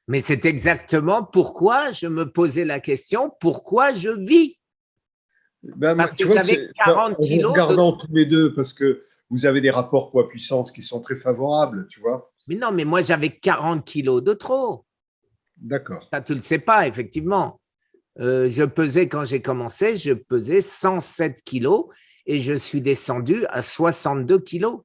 Mais c'est exactement pourquoi je me posais la question, pourquoi je vis? Parce que j'avais 40 kilos. En regardant tous les deux, parce que vous avez des rapports poids-puissance qui sont très favorables, tu vois. Mais non, mais moi, j'avais 40 kilos de trop. D'accord. Ça, tu ne le sais pas, effectivement. Quand j'ai commencé, je pesais 107 kilos et je suis descendu à 62 kilos.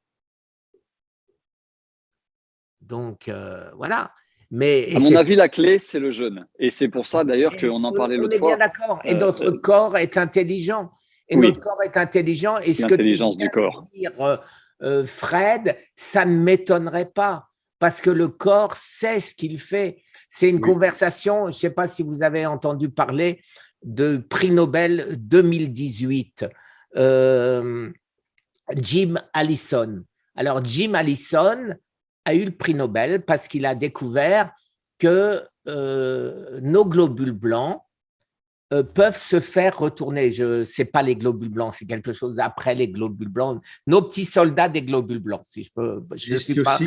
Donc, voilà. Mais, à mon avis, la clé, c'est le jeûne. Et c'est pour ça, d'ailleurs, qu'on en parlait on l'autre est bien fois. d'accord. Et notre corps est intelligent. Et oui, notre corps est intelligent. Et ce que tu l'intelligence viens du corps. de dire, Fred, ça ne m'étonnerait pas. Parce que le corps sait ce qu'il fait. C'est une conversation, je ne sais pas si vous avez entendu parler de prix Nobel 2018, Jim Allison. Alors, Jim Allison a eu le prix Nobel parce qu'il a découvert que nos globules blancs peuvent se faire retourner. Ce n'est pas les globules blancs, c'est quelque chose après les globules blancs. Nos petits soldats des globules blancs, si je peux. Je ne suis pas.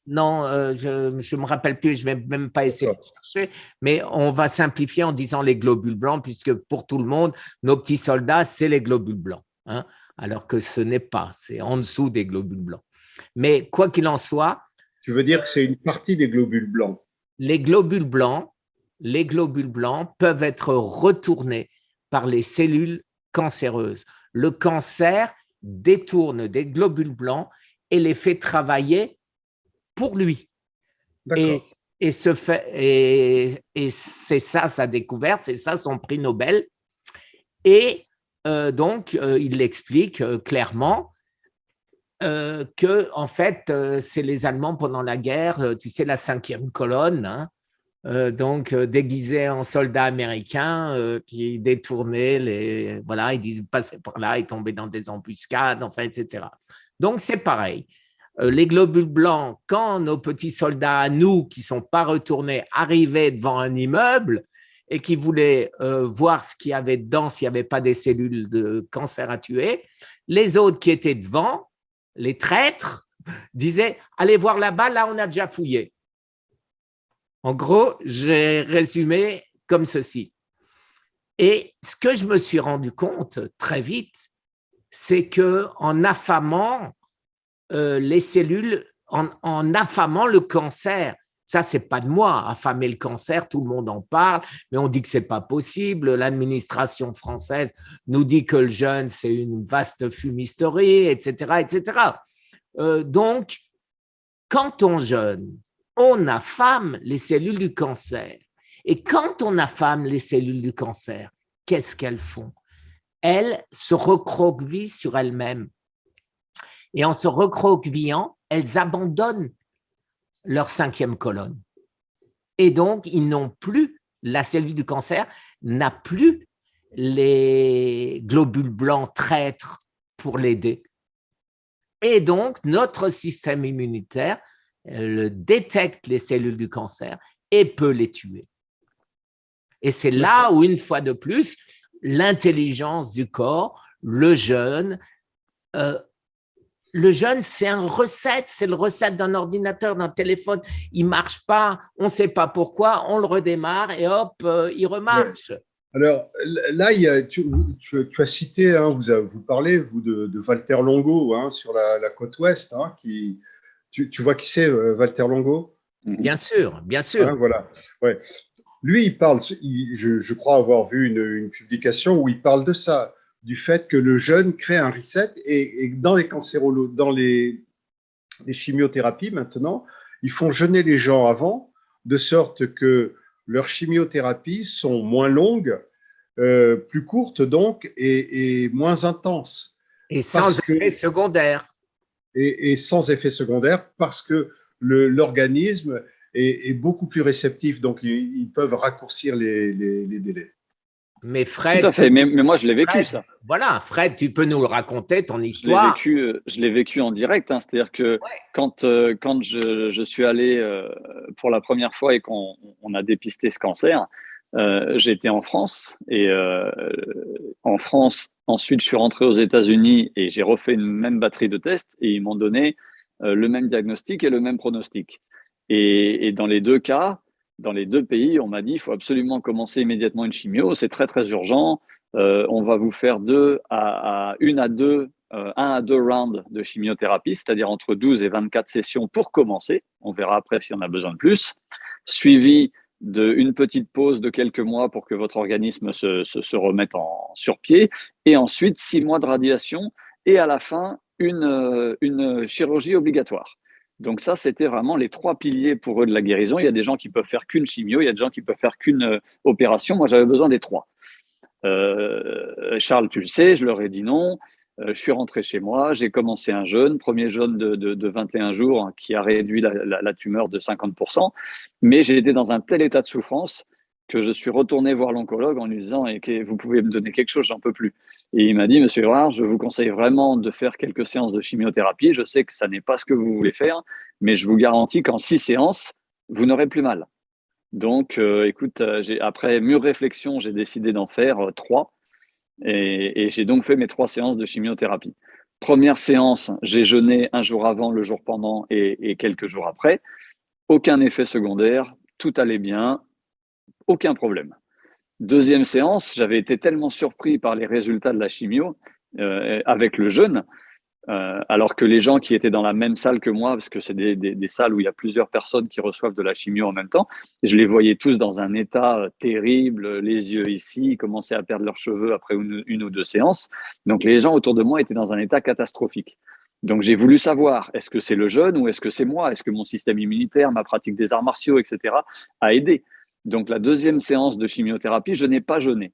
Non, je ne me rappelle plus, je ne vais même pas essayer de chercher, mais on va simplifier en disant les globules blancs, puisque pour tout le monde, nos petits soldats, c'est les globules blancs, hein, alors que ce n'est pas, c'est en dessous des globules blancs. Mais quoi qu'il en soit… Tu veux dire que c'est une partie des globules blancs? Les globules blancs peuvent être retournés par les cellules cancéreuses. Le cancer détourne des globules blancs et les fait travailler pour lui. Et c'est ça sa découverte, c'est ça son prix Nobel. Et donc, il l'explique clairement que, en fait, c'est les Allemands pendant la guerre, tu sais, la 5e colonne, hein, donc déguisés en soldats américains qui détournaient voilà, ils passaient par là, ils tombaient dans des embuscades, enfin, etc. Donc, c'est pareil. Les globules blancs, quand nos petits soldats à nous, qui ne sont pas retournés, arrivaient devant un immeuble et qui voulaient voir ce qu'il y avait dedans, s'il n'y avait pas des cellules de cancer à tuer, les autres qui étaient devant, les traîtres, disaient « Allez voir là-bas, là, on a déjà fouillé ». En gros, j'ai résumé comme ceci. Et ce que je me suis rendu compte très vite, c'est qu'en affamant les cellules, en affamant le cancer, ça, ce n'est pas de moi, affamer le cancer, tout le monde en parle, mais on dit que ce n'est pas possible. L'administration française nous dit que le jeûne, c'est une vaste fumisterie, etc., etc. Donc, quand on jeûne, on affame les cellules du cancer. Et quand on affame les cellules du cancer, qu'est-ce qu'elles font? Elles se recroquevillent sur elles-mêmes. Et en se recroquevillant, elles abandonnent leur 5e colonne. Et donc, ils n'ont plus, la cellule du cancer n'a plus les globules blancs traîtres pour l'aider. Et donc, notre système immunitaire détecte les cellules du cancer et peut les tuer. Et c'est là où, une fois de plus, l'intelligence du corps, le jeûne, c'est une recette, c'est le recette d'un ordinateur, d'un téléphone. Il ne marche pas, on ne sait pas pourquoi, on le redémarre et hop, il remarche. Ouais. Alors là, tu as cité, hein, vous parlez, vous, de Walter Longo, hein, sur la côte ouest, hein, tu vois qui c'est, Walter Longo? Bien sûr, bien sûr. Hein, voilà. Ouais. Lui, il parle, je crois avoir vu une publication où il parle de ça, du fait que le jeûne crée un reset et dans les cancérologues, dans les chimiothérapies maintenant, ils font jeûner les gens avant, de sorte que leurs chimiothérapies sont moins longues, plus courtes donc, et moins intenses. Et sans effet secondaire. Et sans effet secondaire, parce que l'organisme est beaucoup plus réceptif, donc ils peuvent raccourcir les délais. Mais Fred… Tout à fait, mais moi je l'ai vécu, Fred, ça. Voilà, Fred, tu peux nous le raconter, ton histoire. Je l'ai vécu en direct, hein, c'est-à-dire que quand je suis allé pour la première fois et qu'on a dépisté ce cancer, j'étais en France et en France, ensuite je suis rentré aux États-Unis et j'ai refait une même batterie de tests et ils m'ont donné le même diagnostic et le même pronostic. Et dans les deux cas, dans les deux pays, on m'a dit il faut absolument commencer immédiatement une chimio, c'est très très urgent. On va vous faire 1 à 2 rounds de chimiothérapie, c'est-à-dire entre 12 et 24 sessions pour commencer. On verra après si on a besoin de plus. Suivi une petite pause de quelques mois pour que votre organisme se remette sur pied, et ensuite 6 mois de radiation, et à la fin, une chirurgie obligatoire. Donc ça, c'était vraiment les 3 piliers pour eux de la guérison. Il y a des gens qui peuvent faire qu'une chimio, il y a des gens qui peuvent faire qu'une opération. Moi, j'avais besoin des 3. Charles, tu le sais, je leur ai dit non. Je suis rentré chez moi, j'ai commencé un jeûne, premier jeûne de 21 jours, hein, qui a réduit la tumeur de 50%, mais j'ai été dans un tel état de souffrance que je suis retourné voir l'oncologue en lui disant vous pouvez me donner quelque chose, j'en peux plus. Et il m'a dit, Monsieur Erard, je vous conseille vraiment de faire quelques séances de chimiothérapie. Je sais que ça n'est pas ce que vous voulez faire, mais je vous garantis qu'en 6 séances, vous n'aurez plus mal. Donc, écoute, après mûre réflexion, j'ai décidé d'en faire 3. Et j'ai donc fait mes 3 séances de chimiothérapie. Première séance, j'ai jeûné un jour avant, le jour pendant et quelques jours après. Aucun effet secondaire, tout allait bien, aucun problème. Deuxième séance, j'avais été tellement surpris par les résultats de la chimio avec le jeûne, alors que les gens qui étaient dans la même salle que moi, parce que c'est des salles où il y a plusieurs personnes qui reçoivent de la chimio en même temps, je les voyais tous dans un état terrible, les yeux ici, ils commençaient à perdre leurs cheveux après une ou 2 séances. Donc les gens autour de moi étaient dans un état catastrophique. Donc j'ai voulu savoir, est-ce que c'est le jeûne ou est-ce que c'est moi? Est-ce que mon système immunitaire, ma pratique des arts martiaux, etc., a aidé? Donc la deuxième séance de chimiothérapie, je n'ai pas jeûné.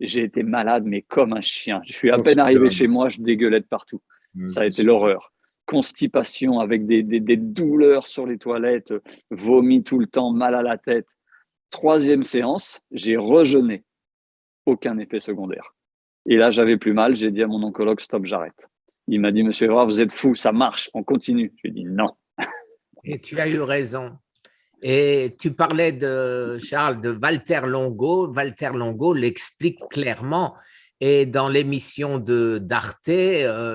J'ai été malade, mais comme un chien. Je suis à peine arrivé chez moi, je dégueulais de partout. Ça a été l'horreur. Constipation avec des douleurs sur les toilettes, vomi tout le temps, mal à la tête. Troisième séance, j'ai rejeûné. Aucun effet secondaire. Et là, j'avais plus mal. J'ai dit à mon oncologue, stop, j'arrête. Il m'a dit, Monsieur Erard, vous êtes fou, ça marche, on continue. Je lui ai dit non. Et tu as eu raison. Et tu parlais de, Charles, de Walter Longo. Walter Longo l'explique clairement. Et dans l'émission d'Arte,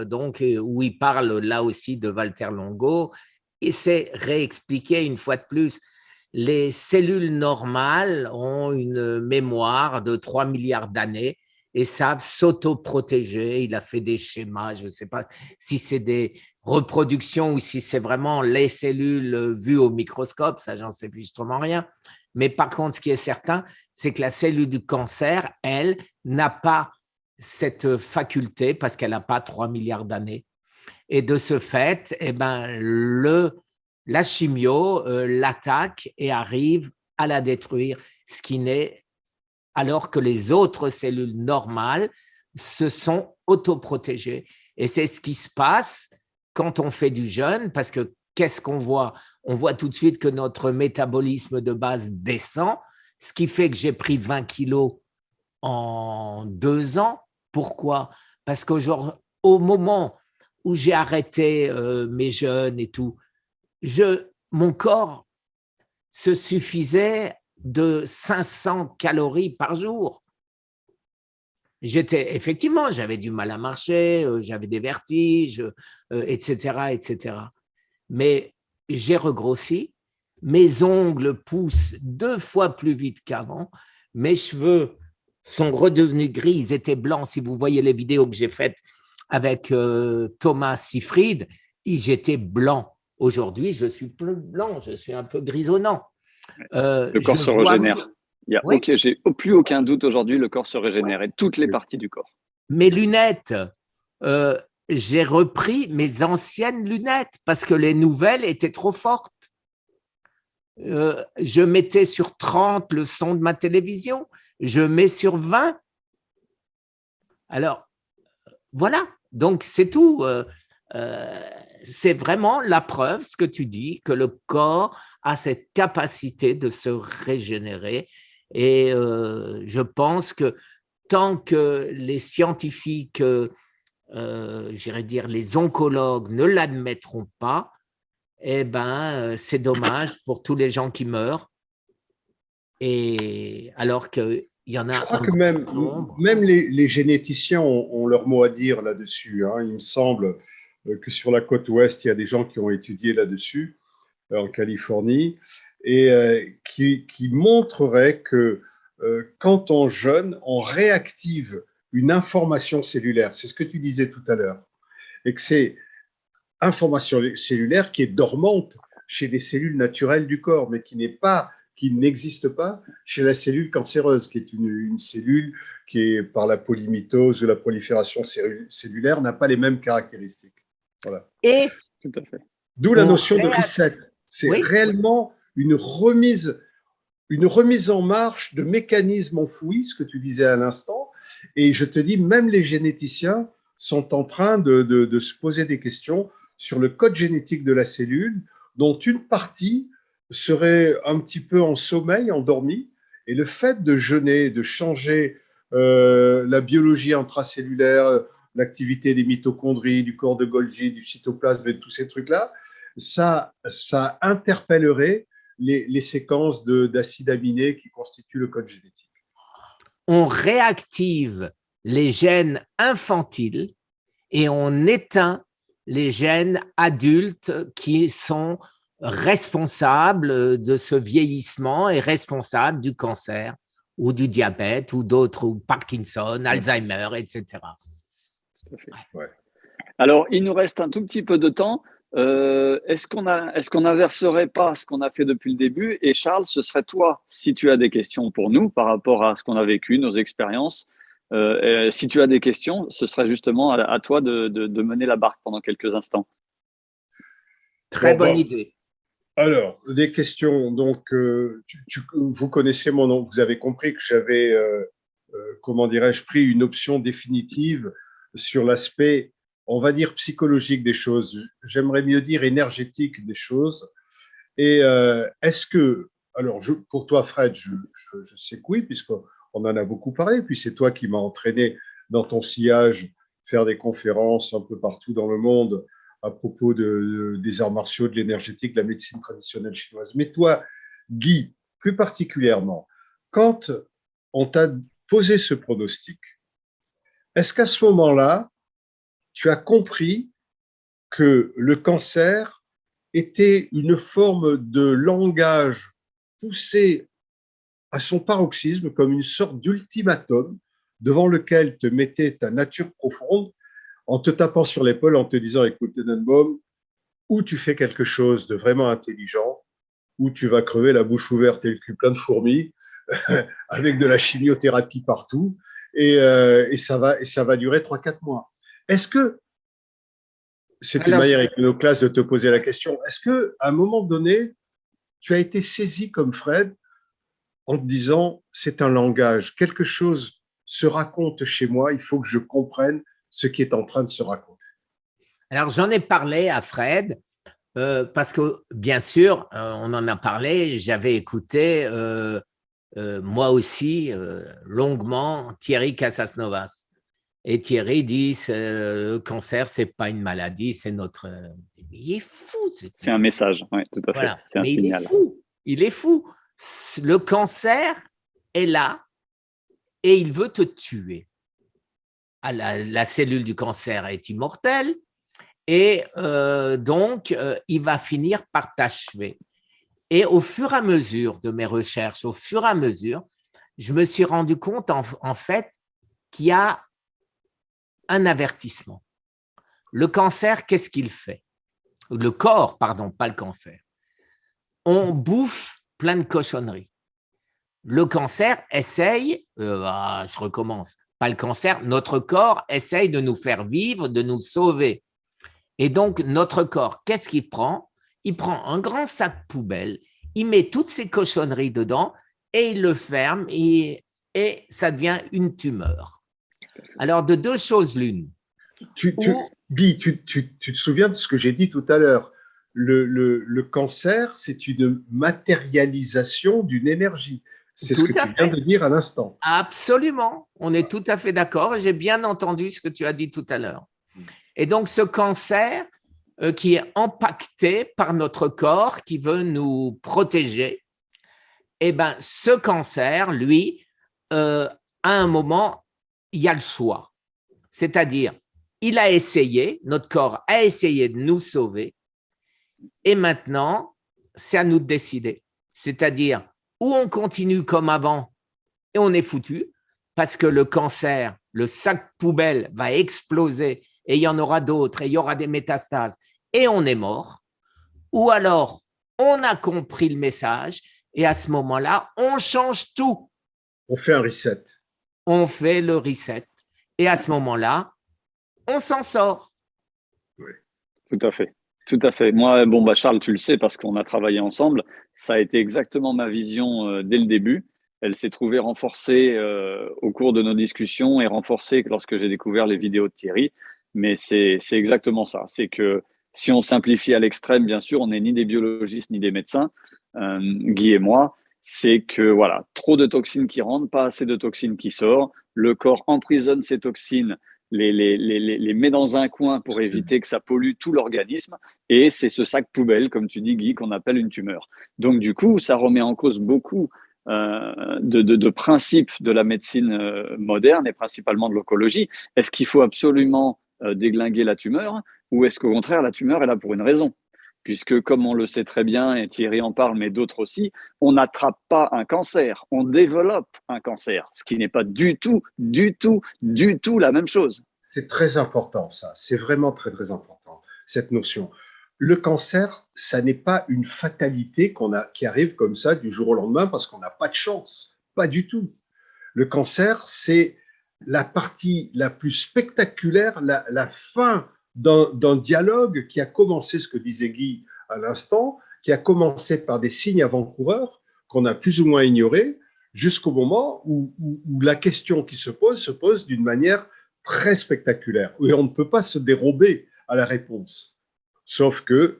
donc, où il parle là aussi de Walter Longo, il s'est réexpliqué une fois de plus. Les cellules normales ont une mémoire de 3 milliards d'années et savent s'autoprotéger. Il a fait des schémas, je ne sais pas si c'est des reproductions ou si c'est vraiment les cellules vues au microscope, ça j'en sais justement rien. Mais par contre, ce qui est certain, c'est que la cellule du cancer, elle, n'a pas cette faculté parce qu'elle n'a pas 3 milliards d'années. Et de ce fait, eh ben, la chimio l'attaque et arrive à la détruire, ce qui n'est, alors que les autres cellules normales se sont autoprotégées. Et c'est ce qui se passe quand on fait du jeûne, parce que qu'est-ce qu'on voit? On voit tout de suite que notre métabolisme de base descend, ce qui fait que j'ai pris 20 kilos en 2 ans. Pourquoi? Parce qu'au moment où j'ai arrêté mes jeûnes et tout, mon corps se suffisait de 500 calories par jour. Effectivement, j'avais du mal à marcher, j'avais des vertiges, etc., etc. Mais j'ai regrossi, mes ongles poussent 2 fois plus vite qu'avant, mes cheveux sont redevenus gris, ils étaient blancs. Si vous voyez les vidéos que j'ai faites avec Thomas Seyfried, j'étais blanc. Aujourd'hui, je suis plus blanc, je suis un peu grisonnant. Le corps se régénère. J'ai plus aucun doute aujourd'hui, le corps se régénère et toutes les parties du corps. Mes lunettes, j'ai repris mes anciennes lunettes parce que les nouvelles étaient trop fortes. Je mettais sur 30 le son de ma télévision, je mets sur 20. Alors, voilà, donc c'est tout. C'est vraiment la preuve, ce que tu dis, que le corps a cette capacité de se régénérer. Et je pense que tant que les scientifiques, j'irais dire les oncologues, ne l'admettront pas, eh ben, c'est dommage pour tous les gens qui meurent. Et alors qu'il y en a. Je crois que même les généticiens ont leur mot à dire là-dessus. Hein. Il me semble que sur la côte ouest, il y a des gens qui ont étudié là-dessus, en Californie, et qui montreraient que quand on jeûne, on réactive une information cellulaire. C'est ce que tu disais tout à l'heure. Et que c'est information cellulaire qui est dormante chez les cellules naturelles du corps, mais qui n'est pas qui n'existe pas chez la cellule cancéreuse, qui est une cellule qui est par la polymitose ou la prolifération cellulaire, n'a pas les mêmes caractéristiques. Voilà. Et Tout à fait. D'où la notion de reset. C'est oui. réellement une remise en marche de mécanismes enfouis, ce que tu disais à l'instant. Et je te dis, même les généticiens sont en train de se poser des questions sur le code génétique de la cellule, dont une partie serait un petit peu en sommeil, endormie. Et le fait de jeûner, de changer la biologie intracellulaire, l'activité des mitochondries, du corps de Golgi, du cytoplasme et tous ces trucs-là, ça interpellerait les séquences d'acides aminés qui constituent le code génétique. On réactive les gènes infantiles et on éteint les gènes adultes qui sont responsables de ce vieillissement et responsables du cancer ou du diabète ou d'autres, ou Parkinson, Alzheimer, etc. Tout à fait. Ouais. Alors, il nous reste un tout petit peu de temps. Est-ce qu'on n'inverserait pas ce qu'on a fait depuis le début? Et Charles, ce serait toi, si tu as des questions pour nous par rapport à ce qu'on a vécu, nos expériences. Si tu as des questions, ce serait justement à toi de mener la barque pendant quelques instants. Très bonne idée. Alors, des questions. Donc, vous connaissez mon nom. Vous avez compris que j'avais, comment dirais-je, pris une option définitive sur l'aspect, on va dire, psychologique des choses. J'aimerais mieux dire énergétique des choses. Et est-ce que, alors, pour toi, Fred, je sais que oui, puisqu'on en a beaucoup parlé. Puis c'est toi qui m'as entraîné dans ton sillage, faire des conférences un peu partout dans le monde à propos des arts martiaux, de l'énergétique, de la médecine traditionnelle chinoise. Mais toi, Guy, plus particulièrement, quand on t'a posé ce pronostic, est-ce qu'à ce moment-là, tu as compris que le cancer était une forme de langage poussé à son paroxysme comme une sorte d'ultimatum devant lequel te mettait ta nature profonde en te tapant sur l'épaule, en te disant, écoute, Tenenbaum, ou tu fais quelque chose de vraiment intelligent, ou tu vas crever la bouche ouverte et le cul plein de fourmis, avec de la chimiothérapie partout, et ça va durer 3-4 mois. Est-ce que, c'est une manière iconoclaste de te poser la question, est-ce qu'à un moment donné, tu as été saisi comme Fred en te disant, c'est un langage, quelque chose se raconte chez moi, il faut que je comprenne ce qui est en train de se raconter. Alors, j'en ai parlé à Fred parce que, bien sûr, on en a parlé, j'avais écouté moi aussi longuement Thierry Casasnovas. Et Thierry dit le cancer, ce n'est pas une maladie, c'est notre… Il est fou. C'est un message, oui, tout à fait. Voilà. C'est un Mais signal. Il est fou. Le cancer est là et il veut te tuer. La cellule du cancer est immortelle et donc il va finir par t'achever. Et au fur et à mesure de mes recherches, au fur et à mesure, je me suis rendu compte en fait qu'il y a un avertissement. Le cancer, qu'est-ce qu'il fait? Le corps, pardon, pas le cancer. On bouffe plein de cochonneries. Le cancer essaye, je recommence, pas le cancer, notre corps essaye de nous faire vivre, de nous sauver. Et donc, notre corps, qu'est-ce qu'il prend? Il prend un grand sac poubelle, il met toutes ces cochonneries dedans et il le ferme et ça devient une tumeur. Alors, de deux choses l'une. Guy, tu te souviens de ce que j'ai dit tout à l'heure? Le cancer, c'est une matérialisation d'une énergie. C'est ce que tu viens de dire à l'instant. Absolument, on est tout à fait d'accord. J'ai bien entendu ce que tu as dit tout à l'heure. Et donc, ce cancer qui est impacté par notre corps, qui veut nous protéger, eh bien, ce cancer, lui, à un moment, il y a le choix. C'est-à-dire, il a essayé, notre corps a essayé de nous sauver, et maintenant, c'est à nous de décider. C'est-à-dire, ou on continue comme avant et on est foutu, parce que le cancer, le sac poubelle va exploser et il y en aura d'autres et il y aura des métastases et on est mort. Ou alors, on a compris le message Et à ce moment-là, on change tout. On fait un reset. On fait le reset. Et à ce moment-là, on s'en sort. Oui. Tout à fait. Tout à fait. Moi, bon, bah, Charles, tu le sais parce qu'on a travaillé ensemble. Ça a été exactement ma vision dès le début. Elle s'est trouvée renforcée au cours de nos discussions et renforcée lorsque j'ai découvert les vidéos de Thierry. Mais c'est exactement ça. C'est que si on simplifie à l'extrême, bien sûr, on n'est ni des biologistes ni des médecins, Guy et moi. C'est que voilà, trop de toxines qui rentrent, pas assez de toxines qui sortent. Le corps emprisonne ces toxines, les met dans un coin pour éviter que ça pollue tout l'organisme. Et c'est ce sac poubelle, comme tu dis, Guy, qu'on appelle une tumeur. Donc, du coup, ça remet en cause beaucoup de principes de la médecine moderne et principalement de l'oncologie. Est-ce qu'il faut absolument déglinguer la tumeur ou est-ce qu'au contraire, la tumeur est là pour une raison? Puisque, comme on le sait très bien, et Thierry en parle, mais d'autres aussi, on n'attrape pas un cancer, on développe un cancer, ce qui n'est pas du tout, du tout, du tout la même chose. C'est très important, ça. C'est vraiment très, très important, cette notion. Le cancer, ça n'est pas une fatalité qui arrive comme ça du jour au lendemain parce qu'on n'a pas de chance. Pas du tout. Le cancer, c'est la partie la plus spectaculaire, la fin d'un dialogue qui a commencé, ce que disait Guy à l'instant, qui a commencé par des signes avant-coureurs qu'on a plus ou moins ignorés, jusqu'au moment où la question qui se pose d'une manière très spectaculaire. Et on ne peut pas se dérober à la réponse. Sauf que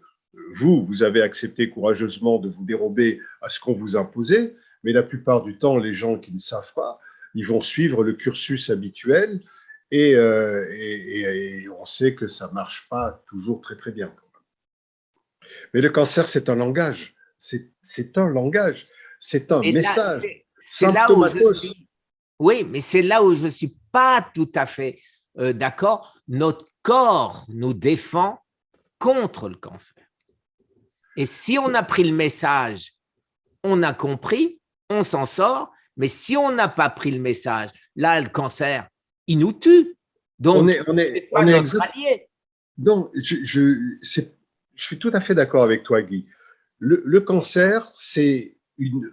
vous avez accepté courageusement de vous dérober à ce qu'on vous imposait, mais la plupart du temps, les gens qui ne savent pas, ils vont suivre le cursus habituel et on sait que ça ne marche pas toujours très, très bien. Mais le cancer, c'est un langage. C'est un langage. C'est un message. C'est là où je suis. Oui, mais c'est là où je ne suis pas tout à fait d'accord. Notre corps nous défend contre le cancer. Et si on a pris le message, on a compris, on s'en sort. Mais si on n'a pas pris le message, là, le cancer, il nous tue. Donc, on est notre allié. Donc, je suis tout à fait d'accord avec toi, Guy. Le cancer, c'est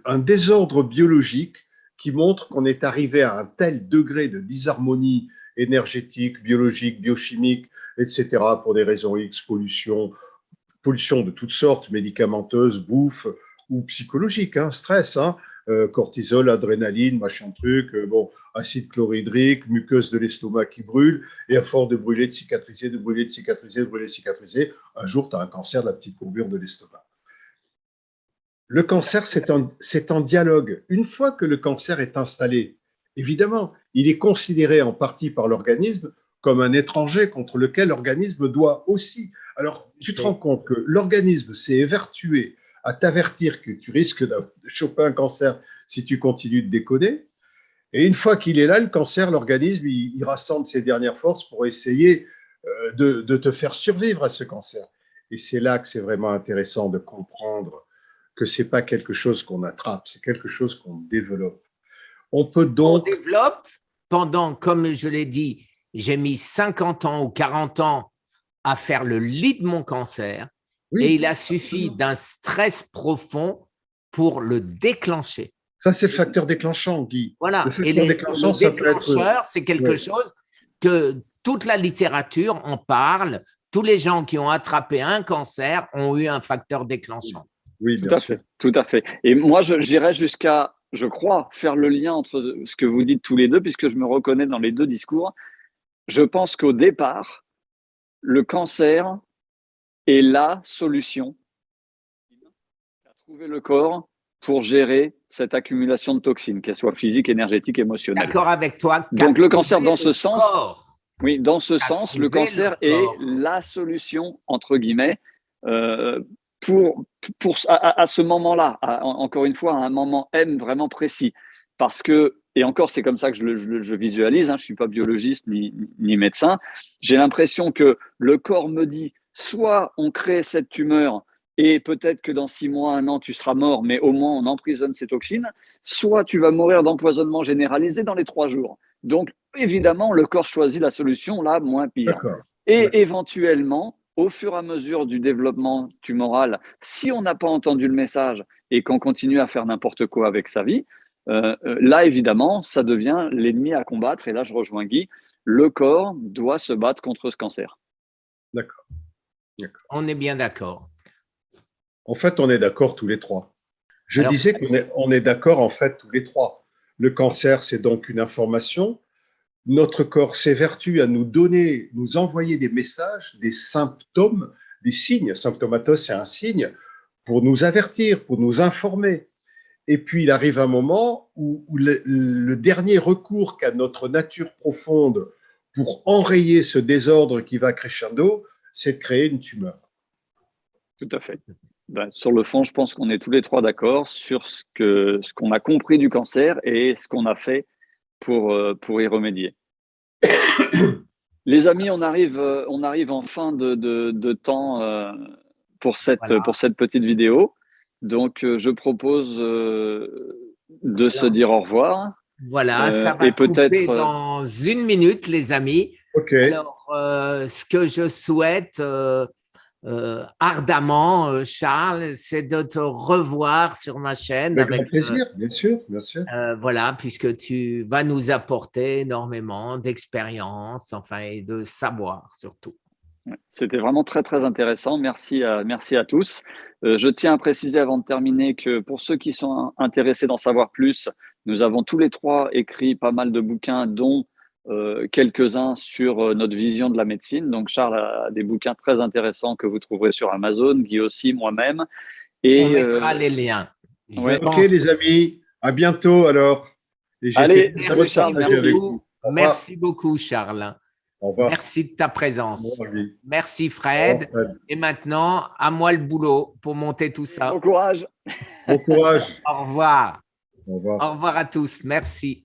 un désordre biologique qui montre qu'on est arrivé à un tel degré de disharmonie énergétique, biologique, biochimique, etc., pour des raisons X, pollution de toutes sortes, médicamenteuses, bouffe ou psychologique, hein, stress, hein, cortisol, adrénaline, machin truc, bon, acide chlorhydrique, muqueuse de l'estomac qui brûle, et à force de brûler, de cicatriser, de brûler, de cicatriser, de brûler, de cicatriser, un jour, tu as un cancer de la petite courbure de l'estomac. Le cancer, c'est un dialogue. Une fois que le cancer est installé, évidemment, il est considéré en partie par l'organisme comme un étranger contre lequel l'organisme doit aussi. Alors, tu te rends compte que l'organisme s'est évertué à t'avertir que tu risques de choper un cancer si tu continues de déconner. Et une fois qu'il est là, le cancer, l'organisme, il rassemble ses dernières forces pour essayer de te faire survivre à ce cancer. Et c'est là que c'est vraiment intéressant de comprendre que ce n'est pas quelque chose qu'on attrape, c'est quelque chose qu'on développe. On peut donc… On développe pendant, comme je l'ai dit, j'ai mis 50 ans ou 40 ans à faire le lit de mon cancer, oui, et il a suffi d'un stress profond pour le déclencher. Ça, c'est le facteur déclenchant, Guy. Voilà, le déclencheur, c'est quelque chose que toute la littérature en parle. Tous les gens qui ont attrapé un cancer ont eu un facteur déclenchant. Oui, bien sûr. Tout à fait. Et moi, j'irais jusqu'à, je crois, faire le lien entre ce que vous dites tous les deux, puisque je me reconnais dans les deux discours. Je pense qu'au départ, le cancer est la solution qu'a trouvé le corps pour gérer cette accumulation de toxines, qu'elle soit physique, énergétique, émotionnelle. D'accord avec toi. Donc le cancer, dans ce sens, oui, dans ce sens, le cancer est la solution, entre guillemets, à ce moment-là, encore une fois, à un moment M vraiment précis. Parce que, et encore, c'est comme ça que je visualise, hein, je ne suis pas biologiste ni médecin, j'ai l'impression que le corps me dit, soit on crée cette tumeur et peut-être que dans 6 mois, 1 an, tu seras mort, mais au moins on emprisonne ces toxines, soit tu vas mourir d'empoisonnement généralisé dans les 3 jours. Donc, évidemment, le corps choisit la solution, là, moins pire. Et éventuellement, au fur et à mesure du développement tumoral, si on n'a pas entendu le message et qu'on continue à faire n'importe quoi avec sa vie, là, évidemment, ça devient l'ennemi à combattre. Et là, je rejoins Guy, le corps doit se battre contre ce cancer. D'accord. On est bien d'accord. En fait, on est d'accord tous les trois. Je Alors, disais qu'on est d'accord en fait tous les trois. Le cancer, c'est donc une information. Notre corps s'évertue à nous donner, nous envoyer des messages, des symptômes, des signes. Symptomatos, c'est un signe pour nous avertir, pour nous informer. Et puis, il arrive un moment où le dernier recours qu'a notre nature profonde pour enrayer ce désordre qui va crescendo, c'est de créer une tumeur. Tout à fait. Ben, sur le fond, je pense qu'on est tous les trois d'accord sur ce qu'on a compris du cancer et ce qu'on a fait pour y remédier. Les amis, on arrive en fin de temps pour cette petite vidéo. Donc, je propose de se dire au revoir. Voilà, ça va et couper peut-être. dans 1 minute, les amis. OK. Alors, ce que je souhaite ardemment, Charles, c'est de te revoir sur ma chaîne. Avec grand plaisir, bien sûr, bien sûr. Voilà, puisque tu vas nous apporter énormément d'expérience, enfin, et de savoir surtout. C'était vraiment très, très intéressant. Merci à tous. Je tiens à préciser avant de terminer que pour ceux qui sont intéressés d'en savoir plus, nous avons tous les trois écrit pas mal de bouquins, dont quelques-uns sur notre vision de la médecine. Donc, Charles a des bouquins très intéressants que vous trouverez sur Amazon, Guy aussi, moi-même. On mettra les liens. Ouais. OK, les amis, à bientôt alors. Et allez, salut Charles, merci. Merci beaucoup, Charles. Au revoir. Merci de ta présence. Au revoir. Merci, Fred. Fred. Et maintenant, à moi le boulot pour monter tout ça. Bon courage. Bon courage. Au revoir. Au revoir. Au revoir à tous. Merci.